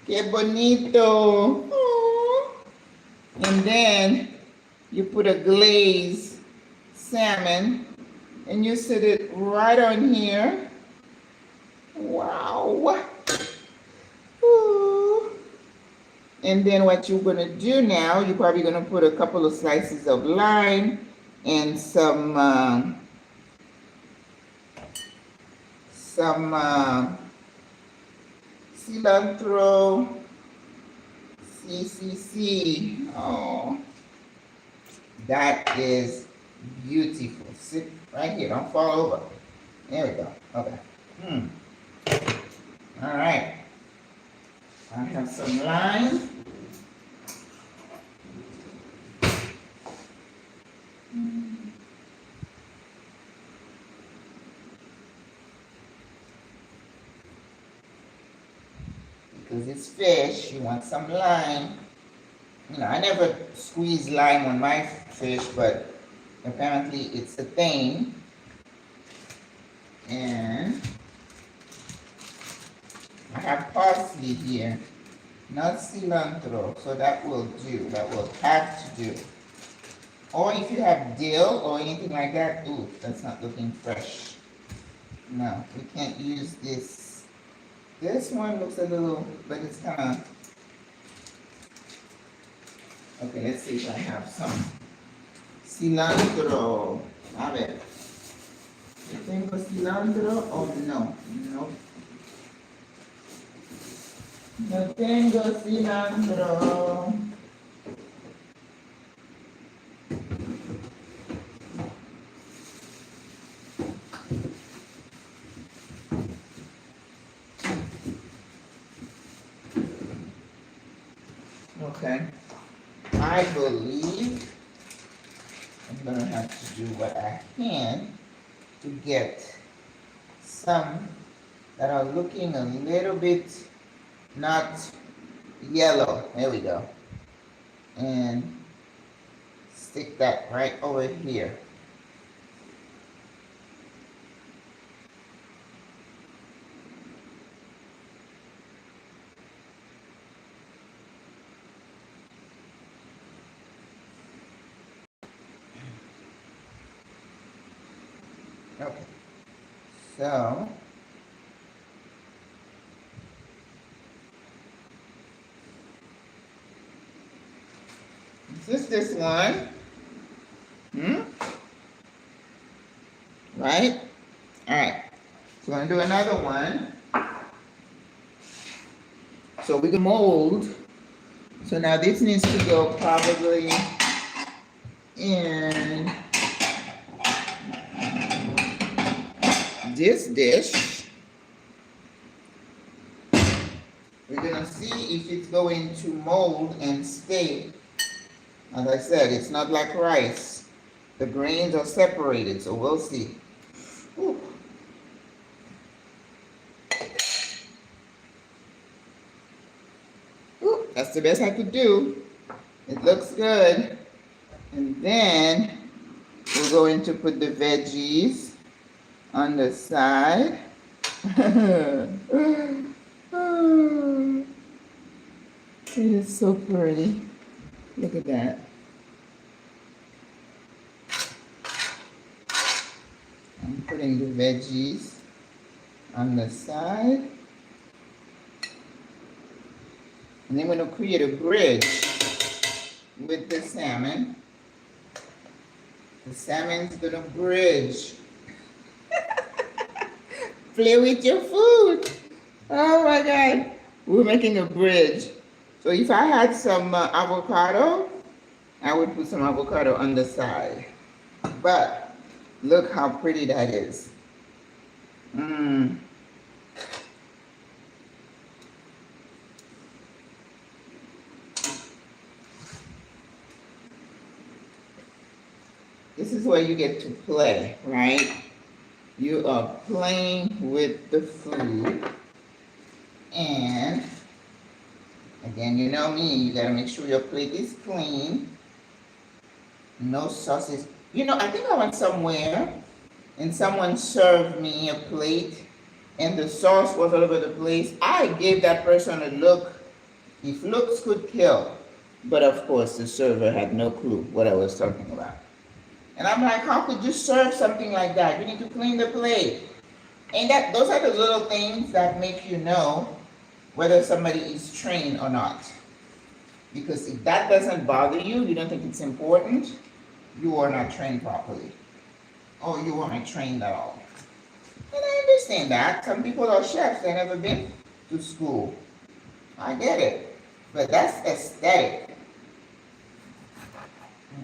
Que bonito. Aww. And then you put a glazed salmon and you set it right on here. Wow. Ooh. And then what you're going to do now, you're probably going to put a couple of slices of lime and some cilantro, CCC. Oh, that is beautiful. Sit right here, don't fall over. There we go. Okay. All right. I have some lime. Because it's fish, you want some lime. You know, I never squeeze lime on my fish, but apparently it's a thing. And I have parsley here, not cilantro, so that will do, that will have to do. Or if you have dill or anything like that, ooh, that's not looking fresh. No, we can't use this. This one looks a little, but it's kind of, okay, let's see if I have some cilantro. A ver. ¿Yo tengo cilantro o no? No. No tengo cilantro. Okay. I believe I'm gonna have to do what I can to get some that are looking a little bit not yellow. There we go. And stick that right over here. Okay. So is this one? Right? All right. So we're gonna do another one. So we can mold. So now this needs to go probably in this dish. We're gonna see if it's going to mold and stay. As I said, it's not like rice. The grains are separated, so we'll see. Ooh. Ooh, that's the best I could do. It looks good. And then we're going to put the veggies on the side. It is so pretty. Look at that. I'm putting the veggies on the side. And then we're going to create a bridge with the salmon. The salmon's going to bridge. Play with your food. Oh my God. We're making a bridge. So if I had some avocado, I would put some avocado on the side. But look how pretty that is. This is where you get to play, right? You are playing with the food. And again, you know me, you gotta make sure your plate is clean. No sauces. You know, I think I went somewhere and someone served me a plate and the sauce was all over the place. I gave that person a look, if looks could kill. But of course, the server had no clue what I was talking about. And I'm like, how could you serve something like that? You need to clean the plate. And those are the little things that make you know whether somebody is trained or not. Because if that doesn't bother you, you don't think it's important, you are not trained properly. Or you weren't trained at all. And I understand that. Some people are chefs, they've never been to school. I get it. But that's aesthetic.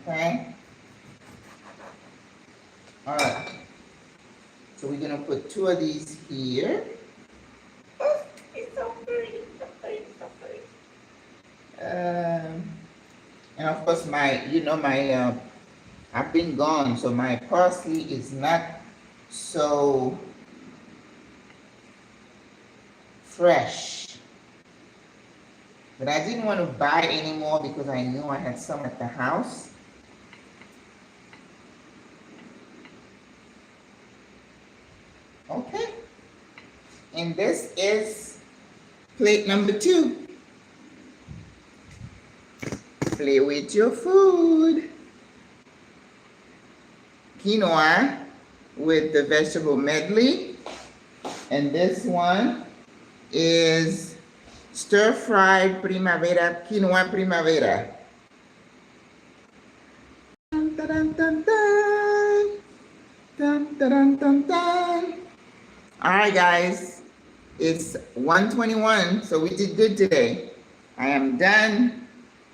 Okay? Alright. So we're going to put 2 of these here. Oh, it's so pretty. So pretty, so pretty. And of course I've been gone, so my parsley is not so fresh. But I didn't want to buy any more because I knew I had some at the house. Okay. And this is plate number 2. Play with your food. Quinoa with the vegetable medley. And this one is stir-fried primavera, quinoa primavera. Dun, dun, dun, dun. Dun, dun, dun, dun, dun. All right, guys. It's 1:21, so we did good today. I am done.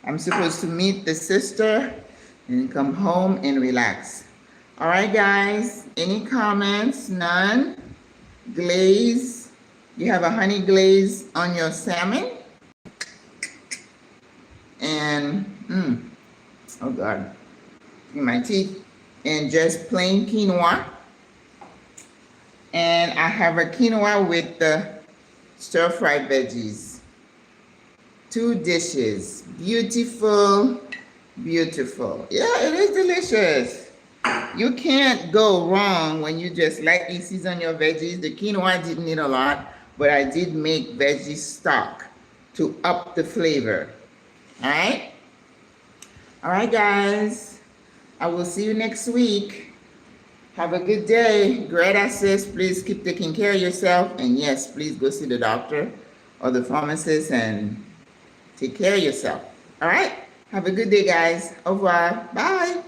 I'm supposed to meet the sister and come home and relax. All right, guys, any comments? None? Glaze? You have a honey glaze on your salmon? And, oh God, in my teeth. And just plain quinoa. And I have a quinoa with the stir-fried veggies. 2 dishes. Beautiful, beautiful. Yeah, it is delicious. You can't go wrong when you just lightly season your veggies. The quinoa didn't need a lot, but I did make veggie stock to up the flavor. All right? All right, guys. I will see you next week. Have a good day. Great assist. Please keep taking care of yourself. And yes, please go see the doctor or the pharmacist and take care of yourself. All right? Have a good day, guys. Au revoir. Bye.